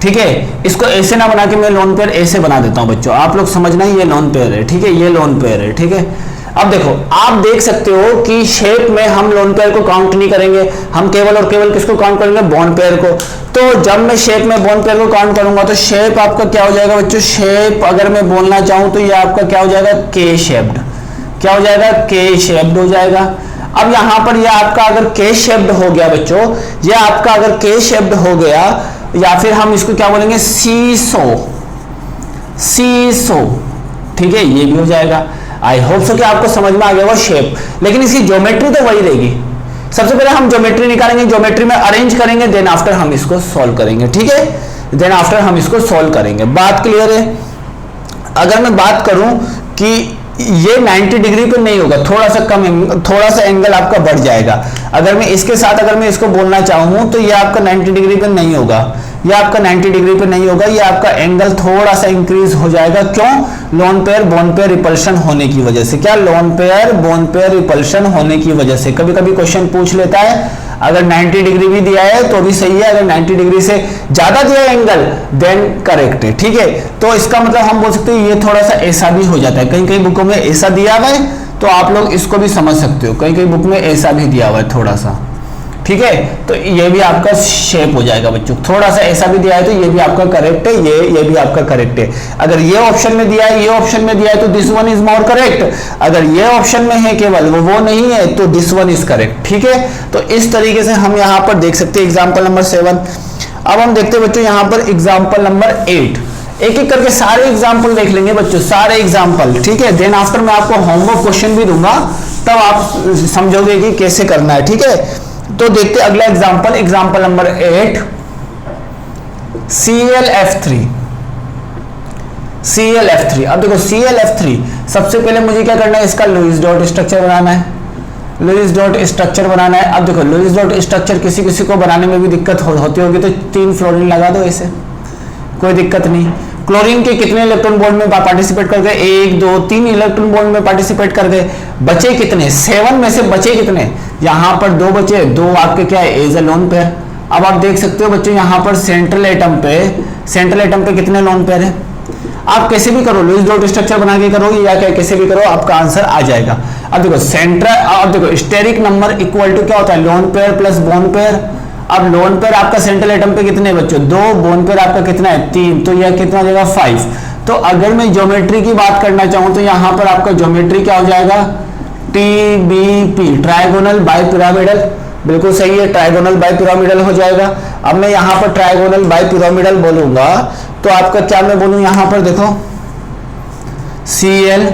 ठीक है। इसको ऐसे ना बना के मैं लोन पेयर ऐसे बना देता हूं बच्चों, आप लोग समझना ये लोन पेयर है, ठीक है, ये लोन पेयर है, ठीक है। अब देखो आप देख सकते हो कि शेप में हम लोन पेयर को काउंट नहीं करेंगे, हम केवल और केवल किसको काउंट करेंगे, बॉन्ड पेयर को। तो जब मैं शेप में बॉन्ड पेयर को काउंट करूंगा तो शेप आपका क्या हो जाएगा बच्चों, शेप अगर मैं बोलना चाहूं तो ये आपका क्या हो जाएगा, के शेप्ड, क्या हो जाएगा, के शेप्ड हो जाएगा। अब यहां पर ये आपका अगर के शेप्ड हो गया बच्चों, ये आपका अगर के शेप्ड हो गया, या फिर हम इसको क्या बोलेंगे, सीसो, ठीक है, ये भी हो जाएगा। आई होप सो कि आपको समझ में आ गया वो शेप, लेकिन इसकी ज्योमेट्री तो वही रहेगी। सबसे पहले हम ज्योमेट्री निकालेंगे, ज्योमेट्री में अरेंज करेंगे, देन आफ्टर हम इसको सॉल्व करेंगे, ठीक है, देन आफ्टर हम इसको सॉल्व करेंगे। बात क्लियर है। अगर मैं बात करूं कि ये 90 डिग्री पे नहीं होगा, थोड़ा सा कम, थोड़ा सा एंगल आपका बढ़ जाएगा। अगर मैं इसके साथ अगर मैं इसको बोलना चाहूं तो ये आपका 90 डिग्री पे नहीं होगा, ये आपका 90 डिग्री पे नहीं होगा, ये आपका एंगल थोड़ा सा इंक्रीज हो जाएगा। क्यों, lone pair bond pair repulsion होने की वजह से। क्या, lone pair bond pair repulsion होने की वजह से। कभी कभी क्वेश्चन पूछ लेता है अगर 90 डिग्री भी दिया है तो भी सही है, अगर 90 डिग्री से ज्यादा दिया है एंगल देन करेक्ट है, ठीक है। तो इसका मतलब हम बोल सकते हैं ये थोड़ा सा ऐसा भी हो जाता है, कहीं कहीं बुकों में ऐसा दिया हुआ है, तो आप लोग इसको भी समझ सकते हो, कहीं कहीं बुक में ऐसा भी दिया हुआ है थोड़ा सा, ठीक है। तो ये भी आपका शेप हो जाएगा बच्चों, थोड़ा सा ऐसा भी दिया है तो ये भी आपका करेक्ट है, ये भी आपका करेक्ट है। अगर ये ऑप्शन में दिया है, ये ऑप्शन में दिया है तो this one is more correct, अगर ये ऑप्शन में है केवल वो नहीं है तो दिस वन इज करेक्ट, ठीक है। तो इस तरीके से हम यहाँ पर देख सकते हैं एग्जाम्पल नंबर 7। अब हम देखते हैं बच्चों यहाँ पर एग्जाम्पल नंबर 8, एक एक करके सारे एग्जाम्पल देख लेंगे बच्चों, सारे एग्जाम्पल, ठीक है। देन आफ्टर मैं आपको होमवर्क क्वेश्चन भी दूंगा, तब आप समझोगे कि कैसे करना है, ठीक है। तो देखते अगला example, example number 8, ClF3। ClF3, अब देखो ClF3, सबसे पहले मुझे क्या करना है, इसका लुईस डॉट स्ट्रक्चर बनाना है, लुईस डॉट स्ट्रक्चर बनाना है। अब देखो लुईस डॉट स्ट्रक्चर किसी किसी को बनाने में भी दिक्कत होती होगी, तो 3 फ्लोरीन लगा दो, ऐसे कोई दिक्कत नहीं। क्लोरीन के कितने इलेक्ट्रॉन बॉन्ड में पार्टिसिपेट कर गए, 1 2 3 इलेक्ट्रॉन बॉन्ड में पार्टिसिपेट कर गए, बचे कितने, 7 में से बचे कितने, यहां पर 2 बचे, 2 आपके क्या है एज ए लोन पेयर। अब आप देख सकते हो बच्चों यहाँ पर सेंट्रल एटम पे कितने लोन पेयर है, आप कैसे भी करो लुईस डॉट स्ट्रक्चर बना के करो या कैसे भी करो आपका आंसर आ जाएगा। अब देखो अब देखो स्टेरिक नंबर इक्वल टू क्या होता है, loan pair plus bond pair. अब लोन पेयर आपका सेंट्रल एटम पे कितने बच्चों, 2, बोन पेयर आपका कितना है 3, तो यह कितना हो जाएगा 5। तो अगर मैं ज्योमेट्री की बात करना चाहूं तो यहां पर आपका ज्योमेट्री क्या हो जाएगा, TBP, ट्राइगोनल बाई पिरामिडल, बिल्कुल सही है, ट्राइगोनल बाई पिरामिडल हो जाएगा। अब मैं यहां पर ट्राइगोनल बाई पिरामिडल बोलूंगा तो आपका क्या मैं बोलूं यहां पर देखो Cl,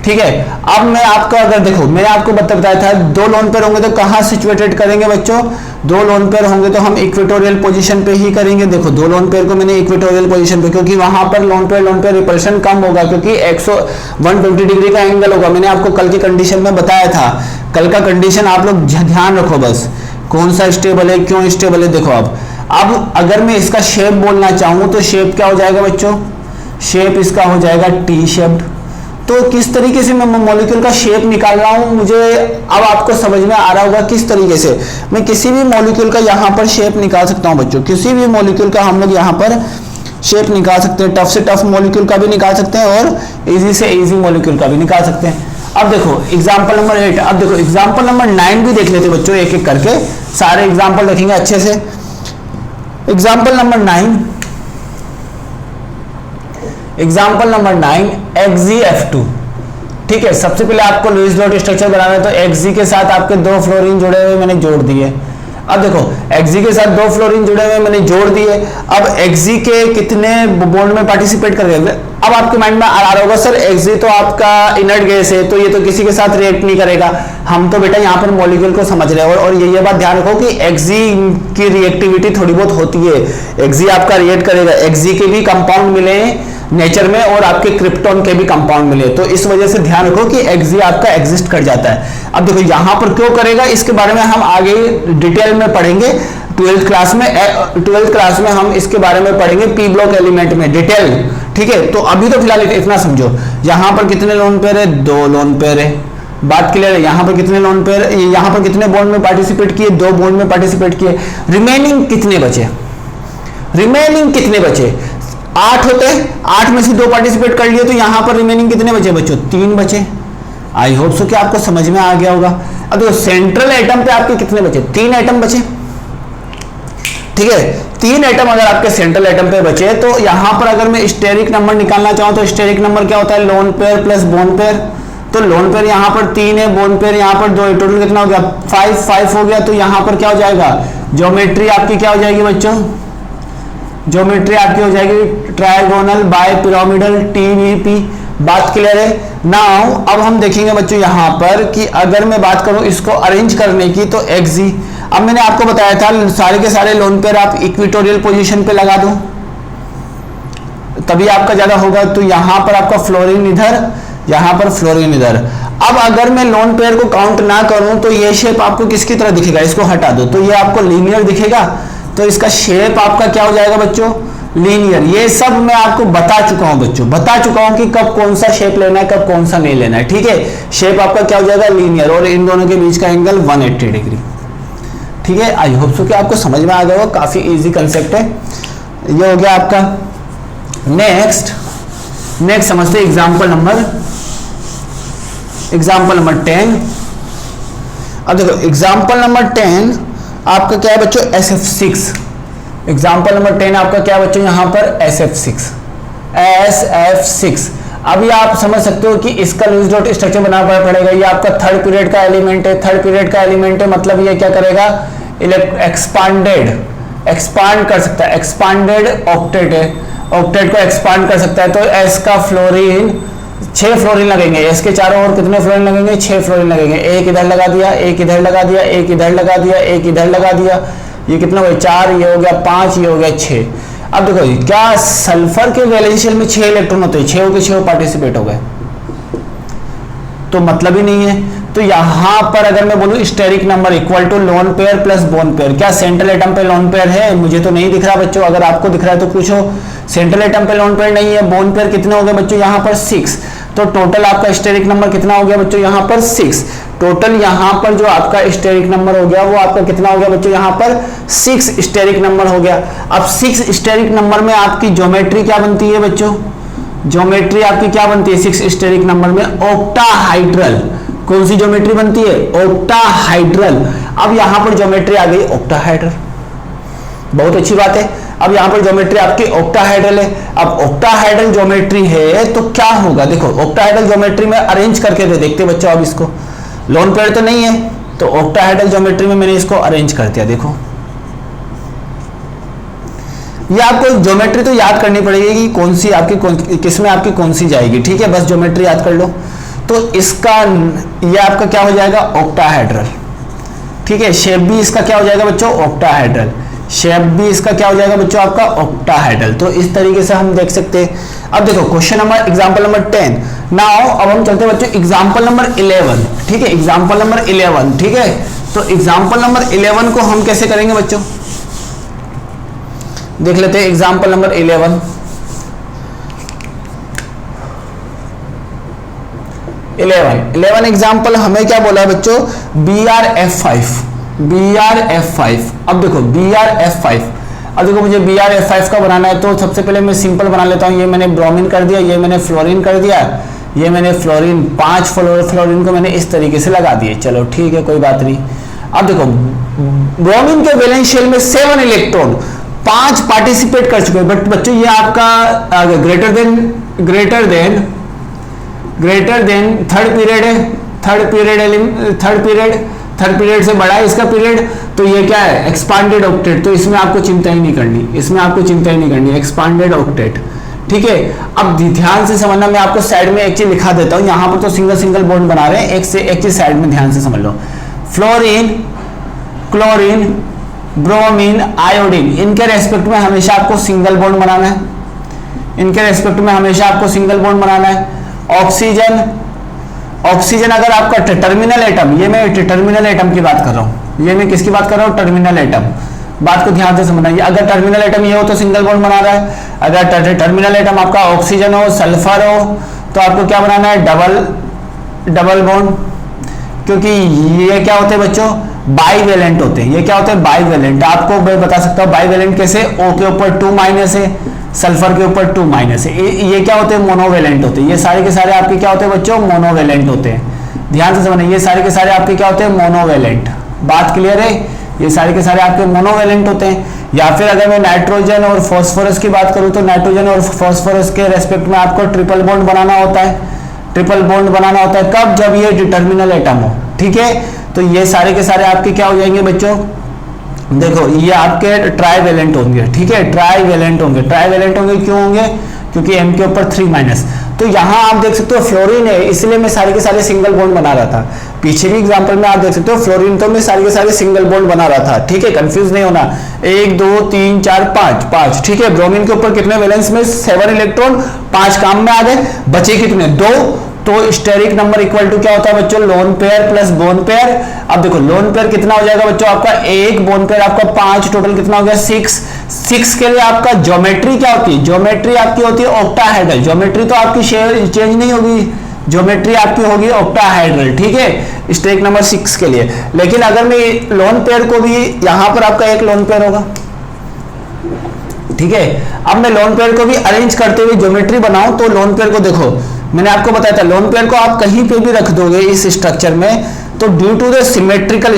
ठीक है। अब मैं आपका अगर देखो मैंने आपको बताया था 2 लोन पेयर होंगे तो कहां सिचुएटेड करेंगे बच्चों, 2 लोन पेयर होंगे तो हम इक्वेटोरियल पोजीशन पे ही करेंगे। देखो 2 लोन पेयर को मैंने इक्वेटोरियल पोजीशन पे, क्योंकि वहां पर लोन पेयर रिपल्शन कम होगा, क्योंकि 120 डिग्री का एंगल होगा। मैंने आपको कल की कंडीशन में बताया था, कल का कंडीशन आप लोग ध्यान रखो बस, कौन सा स्टेबल है, क्यों स्टेबल है। देखो अब अगर मैं इसका शेप बोलना चाहूं तो शेप क्या हो जाएगा बच्चों, शेप इसका हो जाएगा टी शेप्ड। तो किस तरीके से मैं मॉलिक्यूल का शेप निकाल रहा हूं, मुझे अब आपको समझ में आ रहा होगा किस तरीके से मैं किसी भी मॉलिक्यूल का यहां पर शेप निकाल सकता हूं बच्चों। किसी भी मॉलिक्यूल का हम लोग यहां पर शेप निकाल सकते हैं, टफ से टफ मॉलिक्यूल का भी निकाल सकते हैं और इजी से इजी मॉलिक्यूल का भी निकाल सकते हैं। अब देखो एग्जाम्पल नंबर 8, अब देखो एग्जाम्पल नंबर 9 भी देख लेते बच्चों, एक एक करके सारे एग्जाम्पल देखेंगे अच्छे से। Example number 9, example number 9 XgF2, ठीक है। सबसे पहले आपको लुईस डॉट स्ट्रक्चर बनाना है, तो Xg के साथ आपके 2 फ्लोरीन जुड़े हुए मैंने जोड़ दिए। अब देखो Xg के साथ 2 फ्लोरीन जुड़े हुए मैंने जोड़ दिए। अब Xg के कितने बॉन्ड में पार्टिसिपेट कर गए, अब आपके माइंड में आ रहा होगा सर Xg तो आपका इनर्ट गैस है, तो ये तो किसी के साथ रिएक्ट नहीं करेगा। हम तो बेटा यहाँ पर मॉलिक्यूल को समझ रहे हैं, और ये बात ध्यान रखो कि Xg की रिएक्टिविटी थोड़ी बहुत होती है, Xg आपका रिएक्ट करेगा। Xg के भी कंपाउंड मिले नेचर में और आपके क्रिप्टॉन के भी कंपाउंड मिले, तो इस वजह से ध्यान रखो कि Xg आपका एग्जिस्ट कर जाता है। अब देखो यहां पर क्यों करेगा, इसके बारे में हम आगे डिटेल में पढ़ेंगे 12th क्लास में हम इसके बारे में पढ़ेंगे पी ब्लॉक एलिमेंट में डिटेल, ठीक है। तो अभी तो फिलहाल इतना समझो, यहां पर कितने लोन पेयर है, 2 लोन पेयर है, बात क्लियर है। यहां पर कितने लोन पेयर, यहां पर कितने बॉन्ड में पार्टिसिपेट किए, 2 बॉन्ड में पार्टिसिपेट किए। रिमेनिंग कितने बचे, 8 होते हैं, 8 में से 2 पार्टिसिपेट कर लिए, तो यहां पर रिमेनिंग कितने बचे बच्चों, 3 बचे। आई होप सो कि आपको समझ में आ गया होगा। अब देखो सेंट्रल एटम पे आपके कितने बचे, 3 एटम बचे, ठीक है। 3 एटम अगर आपके सेंट्रल एटम पे बचे, तो यहां पर अगर मैं स्टेरिक नंबर निकालना चाहूं तो स्टेरिक नंबर क्या होता है, loan pair plus bond pair. तो लोन पेयर यहां पर 3 है, बोन पेयर यहां पर 2 है, टोटल कितना हो गया 5 हो गया। तो यहां पर क्या हो जाएगा, ज्योमेट्री आपकी क्या हो जाएगी बच्चों, ज्योमेट्री आपकी हो जाएगी ट्रायगोनल बाय पिरामिडल TBP। बात क्लियर है। नाउ अब हम देखेंगे बच्चों यहां पर कि अगर मैं बात करूं इसको अरेंज करने की, तो Xg, अब मैंने आपको बताया था सारे के सारे लोन पेयर आप इक्वेटोरियल पोजीशन पे लगा दो तभी आपका ज्यादा होगा। तो यहां पर आपका फ्लोरीन इधर, यहां पर फ्लोरीन इधर। अब अगर मैं लोन पेयर को काउंट ना करूं तो ये शेप आपको किसकी तरह दिखेगा, इसको हटा दो तो ये आपको लीनियर दिखेगा, तो इसका शेप आपका क्या हो जाएगा बच्चों, लीनियर। ये सब मैं आपको बता चुका हूं बच्चों, बता चुका हूं कि कब कौन सा शेप लेना है, कब कौन सा नहीं लेना है, ठीक है। शेप आपका क्या हो जाएगा, लीनियर, और इन दोनों के बीच का एंगल 180 डिग्री। ठीक है, आई होप सो कि आपको समझ में आ गया होगा, काफी इजी कंसेप्ट है। ये हो गया आपका। नेक्स्ट समझते हैं एग्जांपल नंबर 10। अब देखो एग्जांपल नंबर 10 आपका क्या है बच्चों, SF6। एग्जांपल नंबर 10 आपका क्या है बच्चों, यहां पर SF6। अभी आप समझ सकते हो कि इसका लूज डॉट स्ट्रक्चर बनाना पड़ेगा। ये आपका थर्ड पीरियड का एलिमेंट है, मतलब ये क्या करेगा, एक्सपांड कर सकता है, एक्सपांडेड ऑक्टेट है, ऑक्टेट को एक्सपांड कर सकता है। तो एस का फ्लोरीन 6 फ्लोरीन लगेंगे, एस के चारों ओर कितने फ्लोरीन लगेंगे, 6 फ्लोरीन लगेंगे। एक इधर लगा दिया, एक इधर लगा दिया, एक इधर लगा दिया, एक इधर लगा दिया, ये कितना हो गया 4, ये हो गया 5, ये हो गया 6। अब देखो क्या सल्फर के वैलेंस शेल में 6 इलेक्ट्रॉन होते हैं, 6 के 6 पार्टिसिपेट हो गए, तो मतलब ही नहीं है। तो यहां पर अगर मैं बोलूं steric number equal to lone pair plus bond pair, क्या सेंट्रल एटम पे लोन पेयर है, मुझे तो नहीं दिख रहा बच्चों, अगर आपको दिख रहा है तो पूछो। सेंट्रल एटम पे लोन पेयर नहीं है, बोन पेयर कितने हो गए बच्चों, यहां पर 6। तो टोटल आपका स्टेरिक नंबर कितना हो गया बच्चों, यहां पर 6। टोटल यहां पर जो आपका स्टेरिक नंबर हो गया वो आपका कितना हो गया बच्चों, यहां पर 6 स्टेरिक नंबर हो गया। अब 6 स्टेरिक नंबर में आपकी ज्योमेट्री क्या बनती है बच्चों, ज्योमेट्री आपकी क्या बनती है 6 स्टेरिक नंबर में, ऑक्टाहाइड्रल। कौन सी ज्योमेट्री बनती है, ऑक्टाहाइड्रल। अब यहां पर ज्योमेट्री आ गई ऑक्टाहाइड्रल, बहुत अच्छी बात है। अब यहां पर ज्योमेट्री आपकी ऑक्टाहाइड्रल है। अब ऑक्टाहाइड्रल ज्योमेट्री है तो क्या होगा, देखो ऑक्टाहाइड्रल ज्योमेट्री में अरेंज करके दे देखते बच्चों। अब इसको लोन पेयर तो नहीं है, तो ऑक्टाहाइड्रल ज्योमेट्री में मैंने इसको अरेंज कर दिया। देखो ये आपको ज्योमेट्री तो याद करनी पड़ेगी कि कौन सी आपकी किसमें आपकी कौन सी जाएगी, ठीक है, बस ज्योमेट्री याद कर लो। तो इसका ये आपका क्या हो जाएगा, ऑक्टाहाइड्रल, ठीक है। शेप भी इसका क्या हो जाएगा बच्चों, ऑक्टाहाइड्रल। शेप भी इसका क्या हो जाएगा बच्चों, आपका ऑक्टाहाइड्रल। तो इस तरीके से हम देख सकते हैं। अब देखो question number example number 10 now. अब हम चलते हैं बच्चों एग्जांपल नंबर 11, ठीक है, एग्जांपल नंबर 11, ठीक है। तो एग्जांपल नंबर 11 को हम कैसे करेंगे बच्चों, देख लेते हैं। एग्जांपल नंबर 11 एग्जांपल हमें क्या बोला है बच्चों, BrF5। अब देखो BrF5, अब देखो मुझे BrF5 का बनाना है, तो सबसे पहले मैं सिंपल बना लेता हूं। ये मैंने ब्रोमीन कर दिया, ये मैंने फ्लोरीन कर दिया, ये मैंने फ्लोरीन 5 फ्लोरीन को मैंने इस तरीके से लगा दिए। चलो ठीक है, कोई बात नहीं। अब देखो ब्रोमीन के वैलेंस शेल में 7 इलेक्ट्रॉन, 5 पार्टिसिपेट कर चुके हैं। बट बच्चों ये आपका ग्रेटर देन थर्ड पीरियड है, थर्ड पीरियड से बड़ा है इसका पीरियड, तो ये क्या है, एक्सपांडेड ऑक्टेट। तो इसमें आपको चिंता ही नहीं करनी, एक्सपांडेड ऑक्टेट, ठीक है। अब ध्यान से समझना, मैं आपको साइड में एक चीज लिखा देता हूं। यहां पर तो सिंगल बॉन्ड बना रहे हैं, एक से एक चीज साइड में ध्यान से समझ लो। फ्लोरीन, क्लोरीन, ब्रोमीन, आयोडीन, इनके रेस्पेक्ट में हमेशा आपको सिंगल बॉन्ड बनाना है। ऑक्सीजन अगर आपका टर्मिनल एटम, ये मैं टर्मिनल एटम की बात कर रहा हूं, ये मैं किसकी बात कर रहा हूं, टर्मिनल एटम। बात को ध्यान से समझना, ये अगर टर्मिनल एटम ये हो तो सिंगल बॉन्ड बना रहा है। अगर टर्मिनल एटम आपका ऑक्सीजन हो, सल्फर हो, तो आपको क्या बनाना है, डबल बॉन्ड। क्योंकि ये क्या होते हैं बच्चों, बाईवेलेंट होते हैं। ये क्या होते हैं, बाईवेलेंट। आपको मैं बता सकता हूं बाईवेलेंट कैसे, O के ऊपर 2- है, सल्फर के ऊपर 2- है। ये क्या होते हैं, मोनोवेलेंट होते हैं। ये सारे के सारे आपके क्या होते हैं बच्चों, मोनोवेलेंट होते हैं। ध्यान से समझना, ये सारे के सारे आपके क्या होते हैं, मोनोवेलेंट। बात क्लियर है, ये सारे के सारे आपके मोनोवेलेंट होते हैं। या फिर अगर मैं नाइट्रोजन और फास्फोरस की बात करूं, तो नाइट्रोजन और फास्फोरस के रेस्पेक्ट में आपको ट्रिपल बॉन्ड बनाना होता है। कब, जब ये टर्मिनल एटम हो, ठीक है। तो ये सारे के सारे आपके क्या हो जाएंगे बच्चों, देखो ये आपके ट्राईवेलेंट होंगे, ठीक है, ट्राईवेलेंट होंगे। क्यों होंगे, क्योंकि M के ऊपर 3-। तो यहां आप देख सकते हो फ्लोरीन है, इसलिए मैं सारे के सारे सिंगल बॉन्ड बना रहा था। पीछे भी एग्जांपल में आप देख सकते हो फ्लोरीन, तो मैं सारे के सारे सिंगल बॉन्ड बना रहा था, ठीक है, कंफ्यूज नहीं होना। 1 2 3 4 5, ठीक है। ब्रोमीन के ऊपर कितने वैलेंस में, 7 इलेक्ट्रॉन, 5 काम में आ गए, बचे कितने, 2। तो स्टेरिक नंबर इक्वल टू क्या होता है बच्चों, loan pair plus bond pair. अब देखो लोन पेयर कितना हो जाएगा बच्चों, आपका 1, बोन पेयर आपका 5, टोटल कितना हो गया 6 के लिए आपका ज्योमेट्री क्या होती है, ज्योमेट्री आपकी होती है ऑक्टाहेड्रल। ज्योमेट्री तो आपकी चेंज नहीं होगी, ज्योमेट्री आपकी होगी ऑक्टाहेड्रल, ठीक है, स्टेक नंबर 6 के लिए। लेकिन अगर मैं लोन पेयर को भी, यहां पर आपका एक लोन पेयर होगा, ठीक है। अब मैं लोन पेयर को भी अरेंज करते हुए ज्योमेट्री बनाऊं तो लोन पेयर को देखो, मैंने आपको बताया था लोन पेयर को आप कहीं पे भी रख दोगे इस स्ट्रक्चर में, तो due to the symmetrical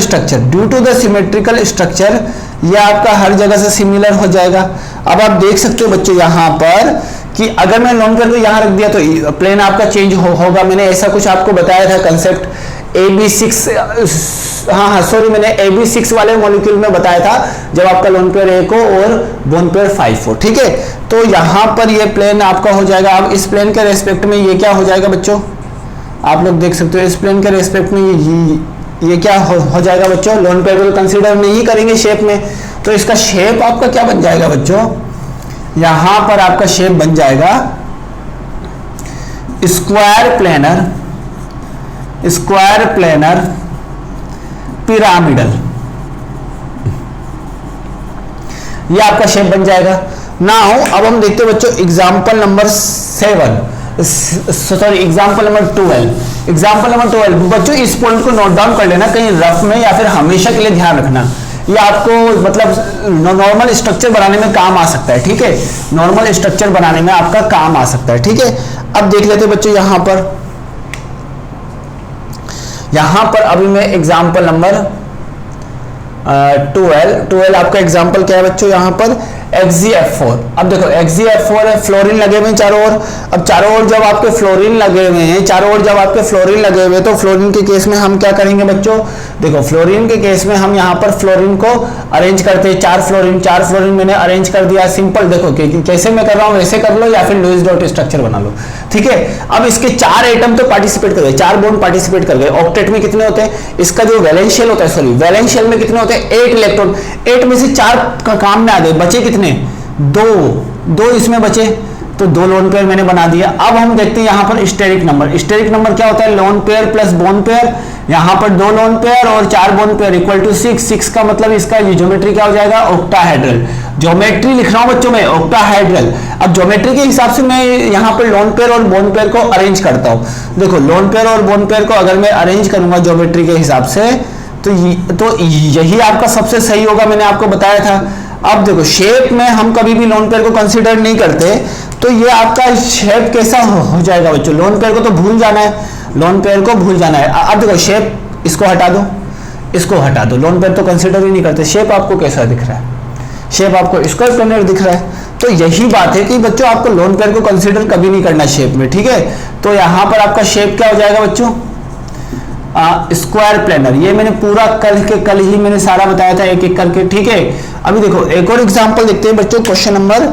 structure ये आपका हर जगह से सिमिलर हो जाएगा। अब आप देख सकते हो बच्चों यहां पर कि अगर मैं लोन पेयर को यहां रख दिया तो प्लेन आपका चेंज होगा। मैंने ऐसा कुछ आपको बताया था कंसेप्ट AB6, हाँ सॉरी, मैंने AB6 वाले मॉलिक्यूल में बताया था जब आपका लोन पेयर 1 हो और बोन पेयर 5 हो, ठीक है। तो यहां पर ये प्लेन आपका हो जाएगा। अब इस प्लेन के रेस्पेक्ट में ये क्या हो जाएगा बच्चों, आप लोग देख सकते हो इस प्लेन के रेस्पेक्ट में ये क्या हो जाएगा बच्चों, लोन पेयर को कंसीडर नहीं करेंगे शेप में, तो इसका शेप आपका क्या बन जाएगा बच्चों, यहां पर आपका शेप बन जाएगा स्क्वायर प्लेनर पिरामिडल, ये आपका शेप बन जाएगा। नाउ अब हम देखते हैं बच्चों एग्जांपल नंबर 12 बच्चों इस पॉइंट को नोट डाउन कर लेना कहीं रफ में या फिर हमेशा के लिए ध्यान रखना, ये आपको मतलब नॉर्मल स्ट्रक्चर बनाने में काम आ सकता है, ठीक है, नॉर्मल स्ट्रक्चर बनाने में आपका काम आ सकता है, ठीक है। अब देख लेते हैं बच्चों यहां पर अभी मैं एग्जांपल नंबर 12 आपका एग्जांपल क्या है बच्चों, यहां पर XgF4। अब देखो XgF4 है, फ्लोरीन लगे हुए हैं चारों ओर। अब चारों ओर जब आपके फ्लोरीन लगे हुए हैं, तो फ्लोरीन के केस में हम क्या करेंगे बच्चों, देखो फ्लोरीन के केस में हम यहाँ पर फ्लोरीन को अरेंज करते हैं, 4 फ्लोरीन मैंने अरेंज कर दिया। सिंपल देखो कि कैसे मैं कर रहा हूँ वैसे कर लो या फिर लुईस डॉट स्ट्रक्चर बना लो, ठीक है। अब इसके 4 एटम तो पार्टिसिपेट कर गए, 4 बॉन्ड पार्टिसिपेट कर गए। ऑक्टेट में कितने होते हैं, इसका जो वैलेंशियल होता है, सॉरी वैलेंशियल में कितने होते हैं, 8 इलेक्ट्रॉन। 8 में से 4 का काम में आ गए, बचे कितने, 2 इसमें बचे, तो 2 लोन पेयर मैंने बना दिया। अब हम देखते हैं यहां पर स्टेरिक नंबर क्या होता है, loan pair plus bond pair. यहां पर 2 लोन पेयर और 4 बोन पेयर इक्वल टू 6 का मतलब इसका ज्योमेट्री क्या हो जाएगा, ऑक्टाहेड्रल। ज्योमेट्री लिख रहा हूं बच्चों में ऑक्टाहेड्रल। अब ज्योमेट्री के हिसाब से मैं यहां पर लोन पेयर और बोन पेयर को अरेंज करता हूं। देखो लोन पेयर और बोन पेयर को अगर मैं अरेंज करूंगा ज्योमेट्री के हिसाब से तो यही आपका सबसे सही होगा, मैंने आपको बताया था। अब देखो शेप में हम कभी भी लोन पेयर को कंसीडर नहीं करते, तो ये आपका शेप कैसा हो जाएगा बच्चों, लोन पेयर को तो भूल जाना है, अब देखो शेप इसको हटा दो, लोन पेयर तो कंसीडर ही नहीं करते। शेप आपको कैसा दिख रहा है, शेप आपको स्क्वायर प्लेनर दिख रहा है। तो यही बात है कि बच्चों आपको लोन पेयर को कंसीडर कभी नहीं करना शेप में, ठीक है। तो यहां पर आपका शेप क्या हो जाएगा बच्चों, स्क्वायर प्लेनर। ये मैंने पूरा कल ही मैंने सारा बताया था एक एक करके, ठीक है। अभी देखो एक और एग्जांपल देखते हैं बच्चों, क्वेश्चन नंबर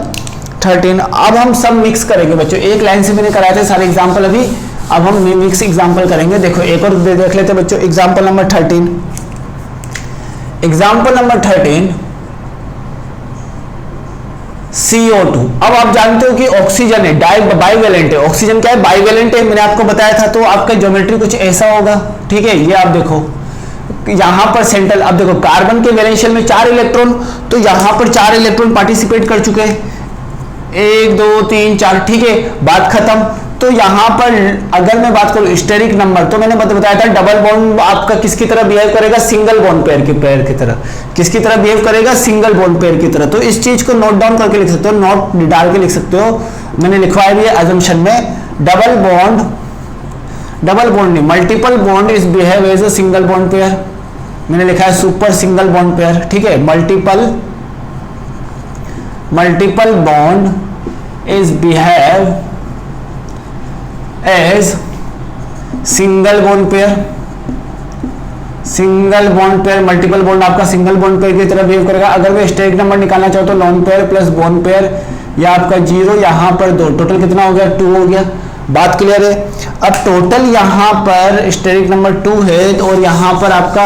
13। अब हम सब मिक्स करेंगे बच्चों, एक लाइन से मैंने कराए थे सारे एग्जांपल, अभी अब हम मिक्स एग्जांपल करेंगे। देखो एक और देख लेते हैं बच्चों, एग्जांपल नंबर 13। CO2। अब आप जानते हो कि ऑक्सीजन है बाइवेलेंट है, ऑक्सीजन क्या है, बाइवेलेंट है, मैंने आपको बताया था। तो आपका ज्योमेट्री कुछ ऐसा होगा, ठीक है। ये आप देखो यहां पर सेंट्रल, अब देखो कार्बन के वैलेंशियल में 4 इलेक्ट्रॉन, तो यहां पर 4 इलेक्ट्रॉन पार्टिसिपेट कर चुके हैं, 1 2 3 4, ठीक है, बात खत्म। तो यहां पर अगर मैं बात करूं स्टेरिक नंबर, तो मैंने बताया था डबल बॉन्ड आपका किसकी तरह बिहेव करेगा, सिंगल बॉन्ड पेयर की तरह। किसकी तरह बिहेव करेगा, सिंगल बॉन्ड पेयर की तरह। तो इस चीज को नोट डाउन करके लिख सकते हो, नोट डाल के लिख सकते हो, मैंने लिखवाया भी है अजम्पशन में। डबल बॉन्ड नहीं, multiple bond is behave as a single bond pair, मैंने लिखा है सुपर सिंगल बॉन्ड पेयर, ठीक है। Multiple bond is behave as single bond pair, multiple bond आपका सिंगल बॉन्ड पेयर की तरह बिहेव करेगा। अगर मैं स्टेरिक नंबर निकालना चाहूँ तो loan pair plus bond pair, या आपका 0, यहां पर 2, टोटल कितना हो गया, 2 हो गया। बात क्लियर है। अब टोटल यहां पर स्टेरिक नंबर 2 है और यहां पर आपका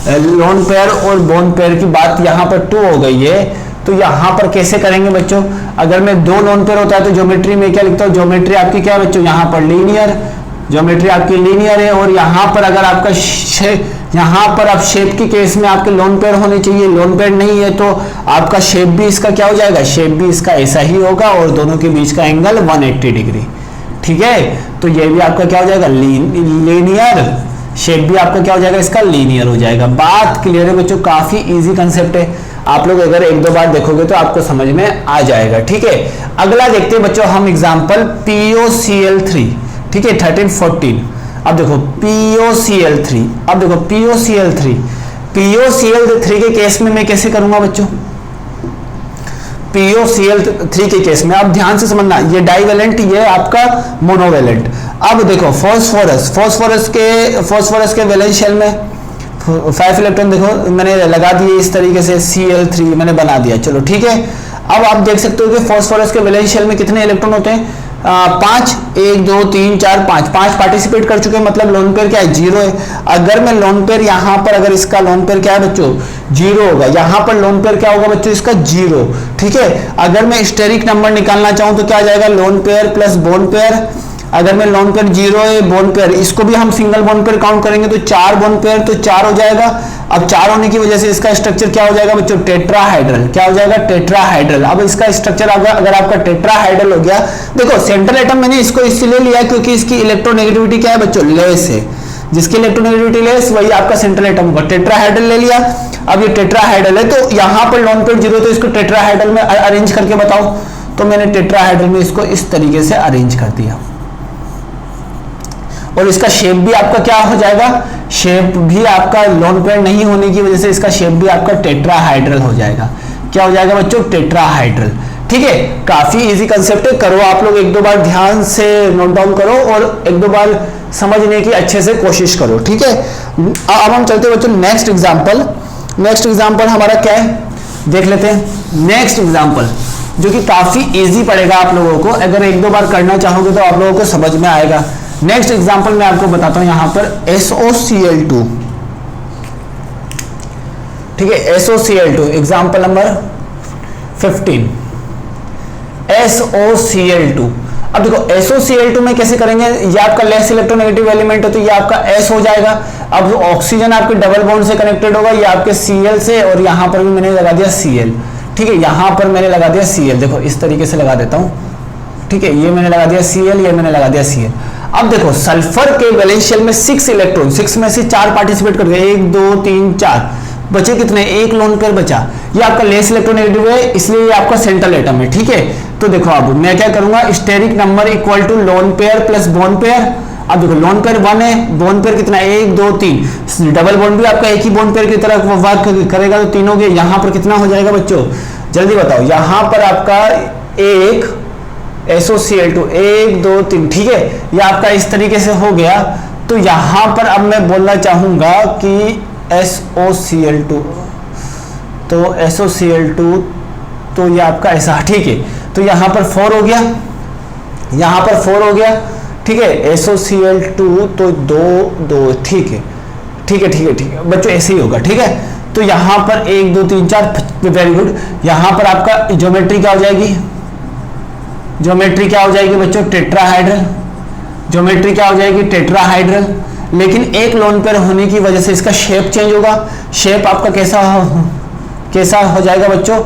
लोन पेयर और बॉन्ड पेयर की बात यहां पर 2 हो गई है। तो यहां पर कैसे करेंगे बच्चों, अगर मैं 2 लोन पेयर होता है तो ज्योमेट्री में क्या लिखता हूं, ज्योमेट्री आपकी क्या है बच्चों, यहां पर लीनियर, ज्योमेट्री आपकी लीनियर है। और यहां पर अगर आपका यहां पर आप शेप के केस में आपके लोन पेयर होने चाहिए, लोन पेयर नहीं है तो आपका शेप भी इसका क्या हो जाएगा, शेप भी इसका ऐसा ही होगा और दोनों के बीच का एंगल 180 डिग्री, ठीक है, तो ये भी आपका क्या हो जाएगा, लीनियर, शेप भी आपका क्या हो जाएगा, इसका लीनियर हो जाएगा। बात क्लियर है बच्चों, काफी इजी कंसेप्ट है, आप लोग अगर एक दो बार देखोगे तो आपको समझ में आ जाएगा। ठीक है, अगला देखते हैं बच्चों हम एग्जांपल POCl3, ठीक है 1314। अब देखो POCl3, अब देखो POCl3 के केस में मैं कैसे करूंगा बच्चों, POCl3 के केस में आप ध्यान से समझना, ये डाइवेलेंट, ये आपका मोनोवेलेंट। अब देखो फास्फोरस के वैलेंस शेल में 5 इलेक्ट्रॉन देखो मैंने लगा दिए इस तरीके से, Cl3 मैंने बना दिया, चलो ठीक है। अब आप देख सकते हो कि फास्फोरस के वैलेंस शेल में कितने इलेक्ट्रॉन होते हैं, 5, 1 2 3 4 5 पार्टिसिपेट कर चुके हैं, मतलब लोन पेयर क्या है, 0 है। अगर मैं लोन पेयर यहाँ पर, अगर इसका लोन पेयर क्या है बच्चों, 0 होगा, यहाँ पर लोन पेयर क्या होगा बच्चों, इसका 0, ठीक है। अगर मैं स्टेरिक नंबर निकालना चाहूं तो क्या आ जाएगा, loan pair plus bond pair. अगर मैं लोन पेयर 0 है, बोन पेयर, इसको भी हम सिंगल बोन पेयर काउंट करेंगे तो 4 बोन पेयर, तो 4 हो जाएगा। अब 4 होने की वजह से इसका स्ट्रक्चर क्या हो जाएगा बच्चों, टेट्राहाइड्रल, क्या हो जाएगा, टेट्राहाइड्रल। अब इसका स्ट्रक्चर अगर आपका टेट्राहाइड्रल हो गया, देखो सेंट्रल एटम मैंने इसको इसलिए लिया क्योंकि इसकी इलेक्ट्रोनेगेटिविटी क्या है बच्चों, लेस है, जिसकी इलेक्ट्रोनेगेटिविटी लेस वही आपका सेंट्रल एटम होगा, टेट्राहाइड्रल ले लिया। अब ये टेट्राहाइड्रल है तो यहाँ पर लोन पेयर 0, तो इसको टेट्राहाइड्रल में अरेंज करके बताओ, तो मैंने टेट्राहाइड्रल में इसको इस तरीके से अरेंज कर दिया, और इसका शेप भी आपका क्या हो जाएगा, शेप भी आपका लोन पेयर नहीं होने की वजह से इसका शेप भी आपका टेट्राहाइड्रल हो जाएगा। क्या हो जाएगा बच्चों, टेट्राहाइड्रल। ठीक है, काफी इजी कंसेप्ट है, करो आप लोग एक दो बार ध्यान से नोट डाउन करो और एक दो बार समझने की अच्छे से कोशिश करो। ठीक है, अब हम चलते हैं बच्चों नेक्स्ट एग्जांपल। नेक्स्ट एग्जांपल हमारा क्या है देख लेते हैं। नेक्स्ट एग्जांपल जो कि काफी इजी पड़ेगा आप लोगों को, अगर एक दो बार करना चाहोगे तो आप लोगों को समझ में आएगा। नेक्स्ट एग्जांपल मैं आपको बताता हूं यहां पर SOCl2, ठीक है, SOCl2 एग्जांपल नंबर 15 SOCl2। अब देखो SOCl2 में कैसे करेंगे, ये आपका लेस इलेक्ट्रोनेगेटिव एलिमेंट है तो ये आपका S हो जाएगा। अब ऑक्सीजन आपके डबल बॉन्ड से कनेक्टेड होगा, ये आपके Cl से, और यहां पर भी मैंने लगा दिया Cl। ठीक है, यहां पर मैंने लगा दिया Cl, देखो इस तरीके से लगा देता हूं। ठीक है, ये मैंने लगा दिया Cl, ये मैंने लगा दिया Cl। अब देखो सल्फर के वैलेंस शेल में 6 इलेक्ट्रॉन, 6 में से 4 पार्टिसिपेट कर गए, 1 2 3 4 बचे कितने, एक लोन पेयर बचा। ये आपका लेस इलेक्ट्रोनेगेटिव है इसलिए ये आपका सेंट्रल एटम है। ठीक है, तो देखो अब मैं क्या करूंगा, steric number equal to lone pair plus bond pair. अब देखो लोन पेयर 1 है, बोन पेयर कितना, 1 2 3, डबल बॉन्ड भी आपका एक ही बोन पेयर की तरह वर्क करेगा तो तीनों के यहां पर कितना हो जाएगा बच्चों, जल्दी बताओ। यहां पर आपका एक SOCl2 1 2 3, ठीक है, ये आपका इस तरीके से हो गया। तो यहां पर अब मैं बोलना चाहूंगा कि SOCl2, तो SOCl2 तो ये आपका ऐसा, ठीक है, तो यहां पर 4 हो गया, यहां पर 4 हो गया। ठीक है, SOCl2 तो 2 2, ठीक है ठीक है ठीक है ठीक है बच्चों, ऐसे ही होगा। ठीक है, तो यहां पर 1 2 3 4, वेरी गुड। यहां पर आपका ज्योमेट्री क्या हो जाएगी, ज्योमेट्री क्या हो जाएगी बच्चों, टेट्राहाइड्रल। ज्योमेट्री क्या हो जाएगी, टेट्राहाइड्रल। लेकिन एक लोन पेयर होने की वजह से इसका शेप चेंज होगा। शेप आपका कैसा हो जाएगा बच्चों,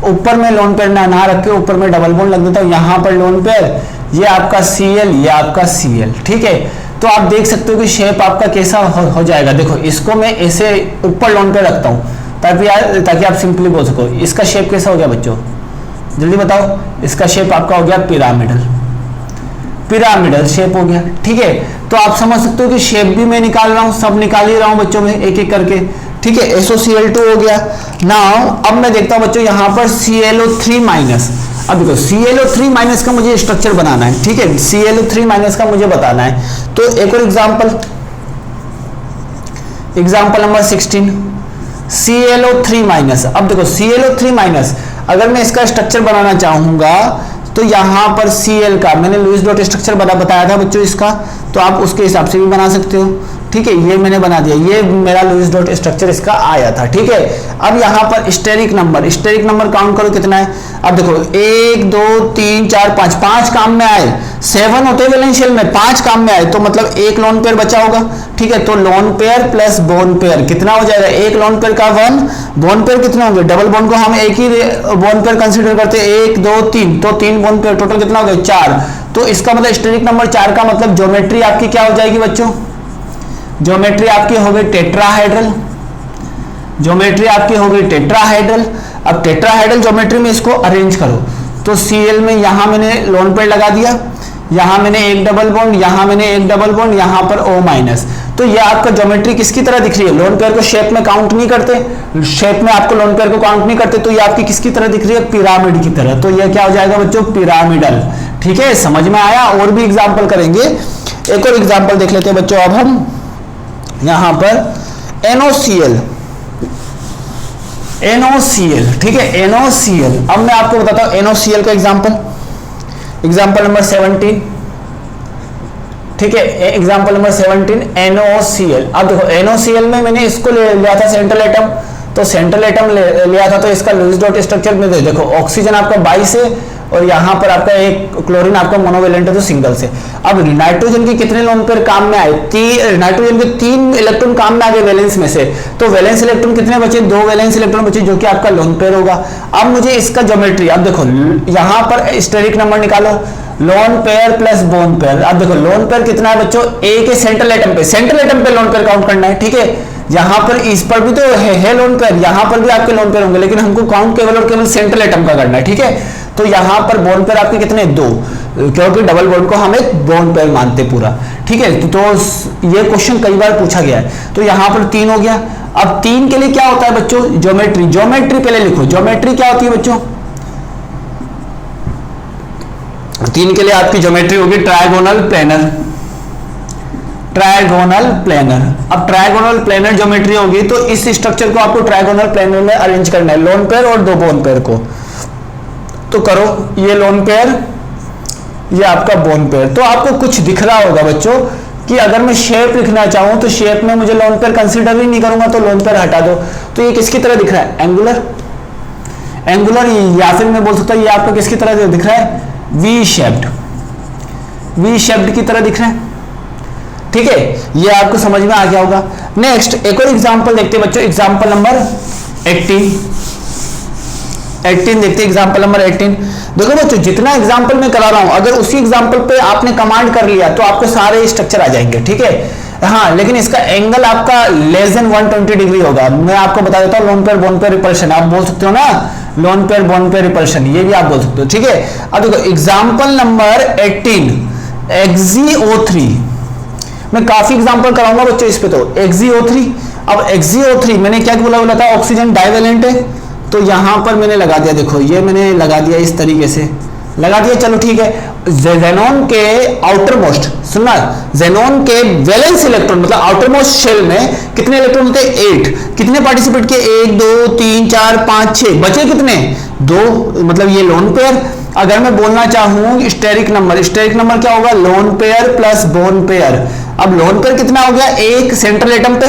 ऊपर में लोन पेयर ना रख के ऊपर में डबल बॉन्ड लग देता हूं, यहां पर लोन पेयर, ये आपका Cl, ये आपका Cl। ठीक है, तो आप देख सकते हो कि शेप आपका कैसा हो जाएगा। देखो इसको मैं ऐसे ऊपर लोन पेयर रखता हूं ताकि आप सिंपली बोल सको। इसका शेप कैसा हो गया बच्चों, जल्दी बताओ। इसका शेप आपका हो गया पिरामिडल शेप हो गया। ठीक है, तो आप समझ सकते हो कि शेप भी मैं निकाल रहा हूं, सब निकाल ही रहा हूं बच्चों में एक एक करके। ठीक है, SOCl2 हो गया। नाउ अब मैं देखता हूं बच्चों यहां पर ClO3-। अब देखो ClO3- का मुझे स्ट्रक्चर बनाना है। ठीक है, ClO3- का मुझे बताना है। तो एक और एग्जाम्पल नंबर 16 ClO3-। अब देखो ClO3- अगर मैं इसका स्ट्रक्चर बनाना चाहूंगा तो यहां पर Cl का मैंने लुईस डॉट स्ट्रक्चर बताया था बच्चों इसका, तो आप उसके हिसाब से भी बना सकते हो। ठीक है, ये मैंने बना दिया, ये मेरा लुईस डॉट स्ट्रक्चर इसका आया था। ठीक है, अब यहां पर स्टेरिक नंबर काउंट करो कितना है। अब देखो 1 2 3 4 5, 5 काम में आए, 7 होते वैलेंस शेल में, 5 काम में आए तो मतलब एक लोन पेयर बचा होगा। ठीक है, तो loan pair plus bond pair कितना हो जाएगा, एक लोन पेयर का 1, बोन पेयर कितना होंगे, डबल बॉन्ड को हम एक ही बोन पेयर कंसीडर करते हैं, 1 2 3, तो 3 बोन पेयर, टोटल कितना हो गया 4। तो इसका मतलब स्टेरिक नंबर 4 का मतलब ज्योमेट्री आपकी क्या हो जाएगी बच्चों, ज्योमेट्री आपकी हो गई टेट्राहाइड्रल, ज्योमेट्री आपकी हो गई टेट्राहाइड्रल। अब टेट्राहाइड्रल ज्योमेट्री में इसको अरेंज करो, तो Cl में यहां मैंने लोन पेयर लगा दिया, यहां मैंने एक डबल बॉन्ड, यहां मैंने एक डबल बॉन्ड, यहां पर O-, तो ये आपका ज्योमेट्री किसकी तरह दिख रही है, लोन पेयर को शेप में काउंट नहीं करते, शेप में आपको लोन पेयर को काउंट नहीं करते, तो ये आपकी किसकी तरह दिख रही है, पिरामिड की तरह। तो ये क्या हो जाएगा बच्चों, पिरामिडल। ठीक है, समझ में आया। और भी एग्जाम्पल करेंगे, एक और एग्जाम्पल देख लेते हैं बच्चों। अब हम यहां पर NOCl, ठीक है, NOCl। अब मैं आपको बताता हूं NOCl का एग्जाम्पल नंबर 17, ठीक है, एग्जाम्पल नंबर 17 NOCl। अब देखो NOCl में मैंने इसको लिया था सेंट्रल एटम, तो सेंट्रल एटम लिया था, तो इसका लुईस डॉट स्ट्रक्चर में देखो ऑक्सीजन आपका 22 है और यहां पर आपका एक क्लोरीन आपका मोनोवेलेंट है तो सिंगल से। अब नाइट्रोजन के कितने लोन पेयर काम में आए, नाइट्रोजन के 3 इलेक्ट्रॉन काम में आ गए वैलेंस में से, तो वैलेंस इलेक्ट्रॉन कितने बचे, 2 वैलेंस इलेक्ट्रॉन बचे जो कि आपका लोन पेयर होगा। अब मुझे इसका ज्योमेट्री, अब देखो यहां पर स्टेरिक नंबर निकालो, loan pair plus bond pair. अब देखो लोन पेयर कितना है बच्चों, ए के सेंट्रल एटम पे लोन पेयर काउंट करना है। ठीक है, यहां पर इस पर भी तो है लोन पेयर, यहां पर भी आपके लोन पेयर होंगे, लेकिन हमको काउंट केवल और केवल सेंट्रल एटम का करना है। ठीक है, तो यहां पर बोन पेयर आपके कितने, 2, क्योंकि डबल बॉन्ड को हम एक बोन पेयर मानते पूरा। ठीक है, तो ये क्वेश्चन कई बार पूछा गया है, तो यहां पर 3 हो गया। अब 3 के लिए क्या होता है बच्चों, ज्योमेट्री पहले लिखो, ज्योमेट्री क्या होती है बच्चों, 3 के लिए आपकी ज्योमेट्री होगी ट्रायगोनल प्लेनर, अब ट्रायगोनल प्लेनर ज्योमेट्री होगी, तो इस स्ट्रक्चर को आपको ट्रायगोनल प्लेनर में अरेंज करना है, लोन पेयर और 2 बोन पेयर को। तो करो, ये लोन पेयर, ये आपका बोन पेयर। तो आपको कुछ दिख रहा होगा बच्चों कि अगर मैं शेप लिखना चाहूं तो शेप में मुझे लोन पेयर कंसीडर ही नहीं करूंगा, तो लोन पेयर हटा दो। तो ये किसकी तरह दिख रहा है, एंगुलर, या फिर मैं बोल सकता हूं ये आपका किसकी तरह दिख रहा है, वी शेप्ड की तरह दिख रहा है। ठीक है, ये आपको समझ में आ गया होगा। नेक्स्ट एक और एग्जांपल देखते हैं बच्चों, एग्जांपल नंबर 18 देखते हैं, एग्जांपल नंबर 18। देखो बच्चों, जितना एग्जांपल मैं करा रहा हूं, अगर उसी एग्जांपल पे आपने कमांड कर लिया तो आपको सारे स्ट्रक्चर आ जाएंगे। ठीक है, हाँ, लेकिन इसका एंगल आपका लेस देन 120 डिग्री होगा। मैं आपको बता देता हूं, lone pair bone pair repulsion आप बोल सकते हो ना, lone pair bone pair repulsion, ये भी आप बोल सकते हो। ठीक है, अब देखो एग्जांपल नंबर 18 XeO3, मैं काफी एग्जांपल कराऊंगा बच्चों इस पे। तो XeO3, अब XeO3 मैंने क्या बोला था, ऑक्सीजन डाइवेलेंट है, तो यहां पर मैंने लगा दिया, देखो ये मैंने लगा दिया, इस तरीके से लगा दिया। चलो ठीक है, जेनॉन के आउटर मोस्ट, सुनना, जेनॉन के वैलेंस इलेक्ट्रॉन मतलब आउटर मोस्ट शेल में कितने इलेक्ट्रॉन होते हैं, 8। कितने पार्टिसिपेट किए, 1 2 3 4 5 6, बचे कितने, 2, मतलब ये लोन पेयर। अगर मैं बोलना चाहूं स्टेरिक नंबर क्या होगा, loan pair plus bond pair. अब लोन पेयर कितना हो गया, एक सेंट्रल एटम पे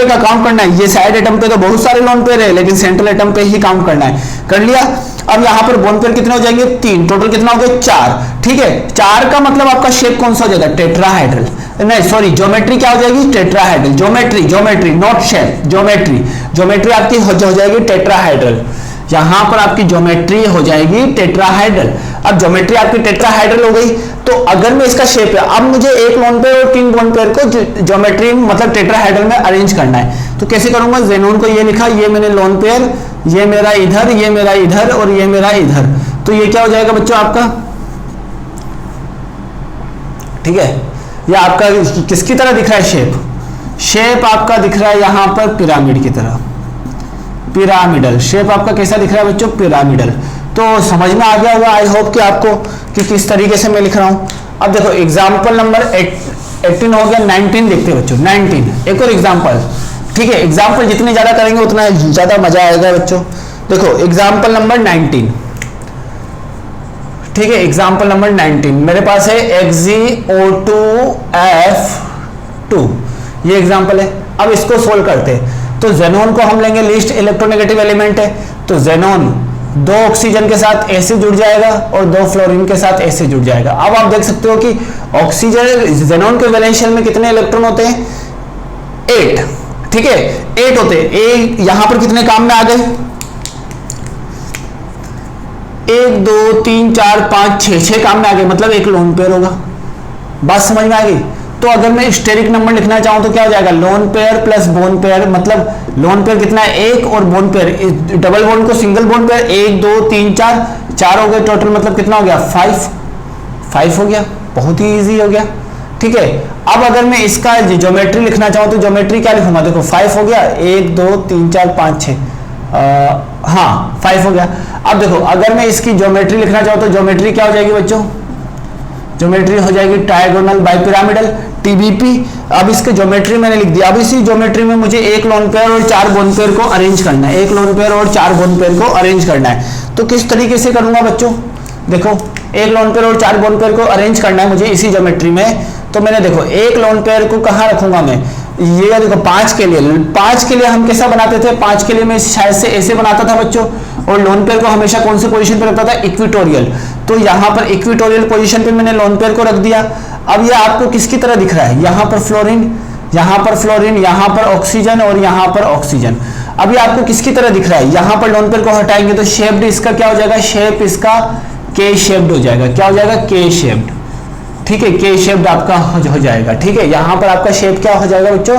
का काउंट करना है, ये साइड एटम पे तो बहुत सारे लोन पेयर है, लेकिन सेंट्रल एटम पे ही काउंट करना है, कर लिया। अब यहां पर बोन पेयर कितने हो जाएंगे, 3, टोटल कितना हो गया, 4। ठीक है, 4 का मतलब आपका शेप कौन सा हो जाएगा, टेट्राहाइड्रल, नहीं सॉरी, ज्योमेट्री क्या हो जाएगी, tetrahedral, geometry not shape, geometry आपकी हो जाएगी टेट्राहाइड्रल। यहां पर आपकी ज्योमेट्री हो जाएगी टेट्राहाइड्रल। अब ज्योमेट्री आपकी टेट्राहाइड्रल हो गई, तो अगर मैं इसका शेप है, अब मुझे एक लोन पेयर और 3 बोन पेयर को ज्योमेट्री मतलब टेट्राहाइड्रल में अरेंज करना है, तो कैसे करूंगा, जेनॉन को ये लिखा, ये मैंने लोन पेयर, ये मेरा इधर, ये मेरा इधर और ये मेरा इधर, तो ये क्या हो जाएगा बच्चों आपका, ठीक है, ये आपका किसकी तरह दिख रहा है, शेप आपका दिख रहा है यहां पर पिरामिड की तरह, पिरामिडल शेप आपका कैसा दिख रहा है बच्चों, पिरामिडल। तो समझ में आ गया होगा आई होप कि आपको कि किस तरीके से मैं लिख रहा हूं। अब देखो एग्जांपल नंबर 18 हो गया, 19 देखते हैं बच्चों, 19 एक और एग्जांपल। ठीक है, एग्जांपल जितने ज्यादा करेंगे उतना ज्यादा मजा आएगा बच्चों। देखो एग्जांपल नंबर 19, ठीक है, एग्जांपल नंबर 19 मेरे पास है XeO2F2, ये एग्जांपल है। अब इसको सोल्व करते हैं, तो जेनॉन को हम लेंगे, लीस्ट इलेक्ट्रोनेगेटिव एलिमेंट है, तो जेनॉन 2 ऑक्सीजन के साथ ऐसे जुड़ जाएगा और 2 फ्लोरीन के साथ ऐसे जुड़ जाएगा। अब आप देख सकते हो कि ऑक्सीजन जेनॉन के वैलेंशियल में कितने इलेक्ट्रॉन होते हैं, 8, ठीक है, 8 होते हैं। यहां पर कितने काम में आ गए, 1 2 3 4 5 6 काम में आ गए, मतलब एक लोन पेयर होगा। बात समझ में आ गई? तो अगर मैं स्टेरिक नंबर लिखना चाहूं तो क्या हो जाएगा, loan pair plus bond pair, मतलब लोन पेयर कितना है 1 और बोन पेयर, डबल बोन को सिंगल बोन पेयर 1 2 3 4 हो गए टोटल, मतलब कितना हो गया 5 हो गया। बहुत ही इजी हो गया। ठीक है, अब अगर मैं इसका ज्योमेट्री लिखना चाहूं तो ज्योमेट्री क्या लिखूंगा, देखो 5 हो गया, 1 2 3 4 5 6, हाँ 5 हो गया। अब देखो अगर मैं इसकी ज्योमेट्री लिखना चाहूं तो ज्योमेट्री क्या हो जाएगी बच्चों, ज्योमेट्री हो जाएगी ट्रायगोनल बाइपिरामिडल, टीबीपी। अब इसके ज्योमेट्री मैंने लिख दिया। अब इसी ज्योमेट्री में मुझे एक लोन पेयर और 4 बोन पेयर को अरेंज करना है, एक लोन पेयर और 4 बोन पेयर को अरेंज करना है। तो किस तरीके से करूंगा बच्चों, देखो एक लोन पेयर और 4 बोन पेयर को अरेंज करना है मुझे इसी ज्योमेट्री में। तो मैंने देखो एक लोन पेयर को कहां रखूंगा मैं, ये देखो 5 के लिए हम कैसा बनाते थे, 5 के लिए मैं शायद से ऐसे बनाता था बच्चों, और लोन पेयर को हमेशा कौन से पोजीशन पे रखता था, इक्विटोरियल। तो यहाँ पर इक्विटोरियल पोजीशन पे मैंने लोन पेयर को रख दिया। अब ये आपको किसकी तरह दिख रहा है, यहाँ पर फ्लोरीन, यहाँ पर फ्लोरीन, यहाँ पर ऑक्सीजन और यहाँ पर ऑक्सीजन। अब ये आपको किसकी तरह दिख रहा है, यहाँ पर लोन पेयर को हटाएंगे तो शेप्ड इसका क्या हो जाएगा, शेप इसका के शेप्ड हो जाएगा। क्या हो जाएगा, के शेप्ड। ठीक है, के शेप्ड आपका हो जाएगा। ठीक है, यहां पर आपका शेप क्या हो जाएगा बच्चों,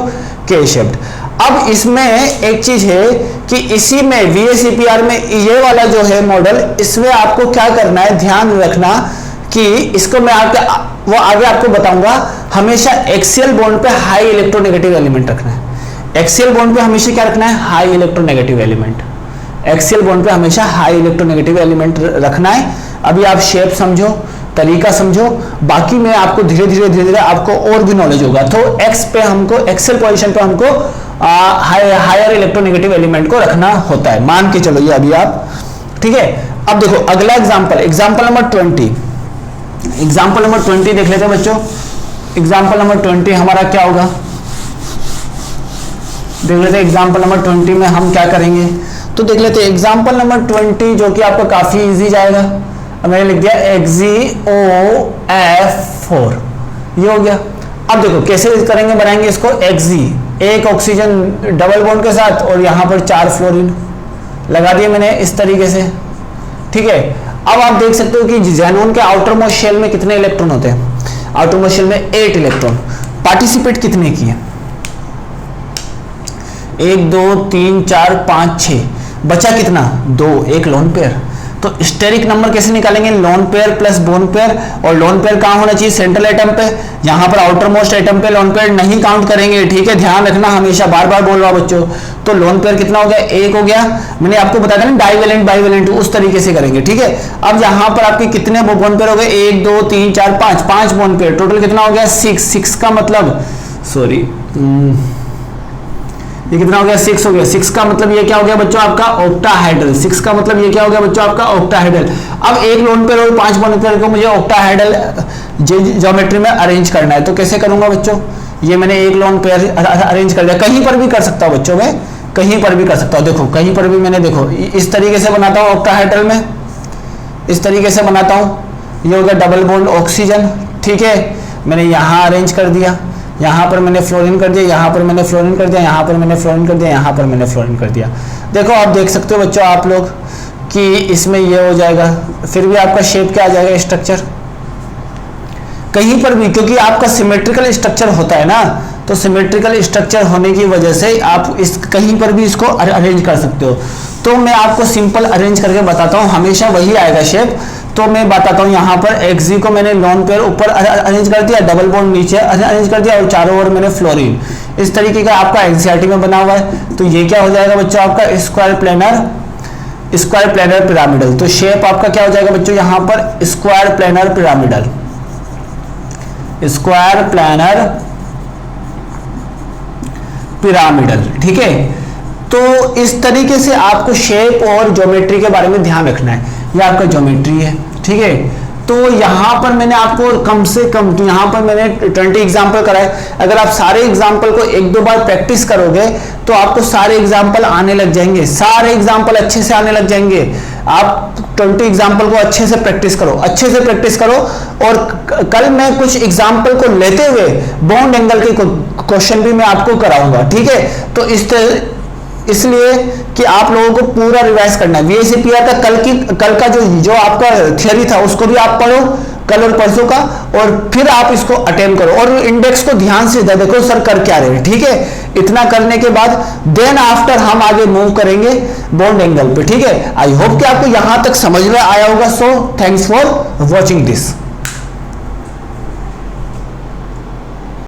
के शेप्ड। अब इसमें एक चीज है कि इसी में VSEPR में ये वाला जो है मॉडल, इसमें आपको क्या करना है, ध्यान रखना कि इसको मैं वो आगे आपको बताऊंगा। हमेशा एक्सियल बॉन्ड पे हाई इलेक्ट्रोनेगेटिव एलिमेंट रखना है। एक्सियल बॉन्ड पे हमेशा क्या रखना है, high electronegative element. Axial bond पे हमेशा हाई इलेक्ट्रोनेगेटिव एलिमेंट रखना है। अभी आप शेप समझो, तरीका समझो, बाकी में आपको धीरे धीरे आपको और भी नॉलेज होगा। तो एक्स पे हमको, एक्सेल पोजीशन पे हमको हायर इलेक्ट्रोनेगेटिव एलिमेंट को रखना होता है, मान के चलो ये अभी आप। ठीक है, अब देखो अगला एग्जांपल नंबर 20, एग्जांपल नंबर 20 देख लेते हैं बच्चों। एग्जांपल नंबर 20 हमारा क्या होगा, देख लेते हैं एग्जांपल नंबर 20 में हम क्या करेंगे। तो देख लेते हैं एग्जांपल नंबर 20 जो कि आपका काफी इजी जाएगा। मैंने लिख दिया XgO4, ये हो गया। अब देखो कैसे करेंगे, बनाएंगे इसको Xg, एक ऑक्सीजन डबल बॉन्ड के साथ और यहां पर 4 फ्लोरीन लगा दिए मैंने इस तरीके से। ठीक है, अब आप देख सकते हो कि ज़ेनॉन के आउटर मोस्ट शेल में कितने इलेक्ट्रॉन होते हैं, आउटर मोस्ट शेल में 8 इलेक्ट्रॉन। पार्टिसिपेट कितने किए, 1 2 3 4 5 6, बचा कितना 2, एक लोन पेयर। तो स्टेरिक नंबर कैसे निकालेंगे, loan pair plus bond pair, और लोन पेयर कहां होना चाहिए, सेंट्रल एटम पे। यहां पर आउटर मोस्ट एटम पे लोन पेयर नहीं काउंट करेंगे। ठीक है, ध्यान रखना, हमेशा बार बार बोल रहा हूं बच्चों। तो लोन पेयर कितना हो गया, 1 हो गया। मैंने आपको बताया ना डाइवेलेंट बाइवेलेंट उस तरीके से करेंगे। ठीक है, अब यहां पर आपके कितने बोन पेयर हो गए, 1 2 3 4 5 बोन पेयर, टोटल कितना हो गया 6 का मतलब, सॉरी ये कितना हो गया, 6 हो गया। 6 का मतलब ये क्या हो गया बच्चों, आपका ऑक्टाहेड्रल। 6 का मतलब ये क्या हो गया बच्चों, आपका ऑक्टाहेड्रल। अब एक लोन पेयर और 5 बोन पेयर को मुझे ऑक्टाहेड्रल ज्योमेट्री में अरेंज करना है। तो कैसे करूंगा बच्चों, ये मैंने एक लोन पेयर अरेंज कर दिया। कहीं पर भी कर सकता हूं बच्चों, मैं कहीं पर भी कर सकता हूं। देखो कहीं पर भी मैंने, देखो इस तरीके से बनाता हूं ऑक्टाहेड्रल में, इस तरीके से बनाता हूं। ये हो गया डबल बॉन्ड ऑक्सीजन। ठीक है, मैंने यहां अरेंज कर दिया, यहाँ पर मैंने फ्लोरीन कर दिया, यहाँ पर मैंने फ्लोरीन कर दिया, यहाँ पर मैंने फ्लोरीन कर दिया, यहाँ पर मैंने फ्लोरीन कर दिया। देखो आप देख सकते हो बच्चों आप लोग कि इसमें ये हो जाएगा, फिर भी आपका शेप क्या आ जाएगा, स्ट्रक्चर कहीं पर भी, क्योंकि आपका सिमेट्रिकल स्ट्रक्चर होता है ना, तो सिमेट्रिकल स्ट्रक्चर होने की वजह से आप इस कहीं पर भी इसको अरेंज कर सकते हो। तो मैं आपको सिंपल अरेंज करके बताता हूँ, हमेशा वही आएगा शेप। तो मैं बताता हूँ, यहाँ पर Xg को मैंने लोन पेयर ऊपर अरेंज कर दिया, डबल बॉन्ड नीचे अरेंज कर दिया, और चारों ओर मैंने फ्लोरीन, इस तरीके का आपका एनसीईआरटी में बना हुआ है। तो ये क्या हो जाएगा बच्चों, आपका स्क्वायर प्लेनर पिरामिडल। तो शेप आपका क्या हो जाएगा बच्चों, यहाँ पर square planar pyramidal, square planar pyramidal. ठीक है, तो इस तरीके से आपको शेप और ज्योमेट्री के बारे में ध्यान रखना है। ये आपका ज्योमेट्री है। ठीक है, तो यहां पर मैंने आपको कम से कम, यहां पर मैंने 20 एग्जाम्पल कराए। अगर आप सारे एग्जाम्पल को 1-2 बार प्रैक्टिस करोगे तो आपको सारे एग्जाम्पल आने लग जाएंगे, सारे एग्जाम्पल अच्छे से आने लग जाएंगे। आप 20 एग्जाम्पल को अच्छे से प्रैक्टिस करो, अच्छे से प्रैक्टिस करो। और कल मैं कुछ एग्जाम्पल को लेते हुए बॉन्ड एंगल के क्वेश्चन भी मैं आपको कराऊंगा। ठीक है, तो इसलिए कि आप लोगों को पूरा रिवाइज करना है। वीएसीपीआर का कल का जो आपका थियरी था उसको भी आप पढ़ो कल और परसों का, और फिर आप इसको अटेम्प्ट करो और इंडेक्स को ध्यान से देखो सर कर क्या रहे हैं, ठीक है। इतना करने के बाद देन आफ्टर हम आगे मूव करेंगे बॉन्ड एंगल पे, ठीक है। आई होप कि आपको यहां तक समझ में आया होगा। So thanks for watching this.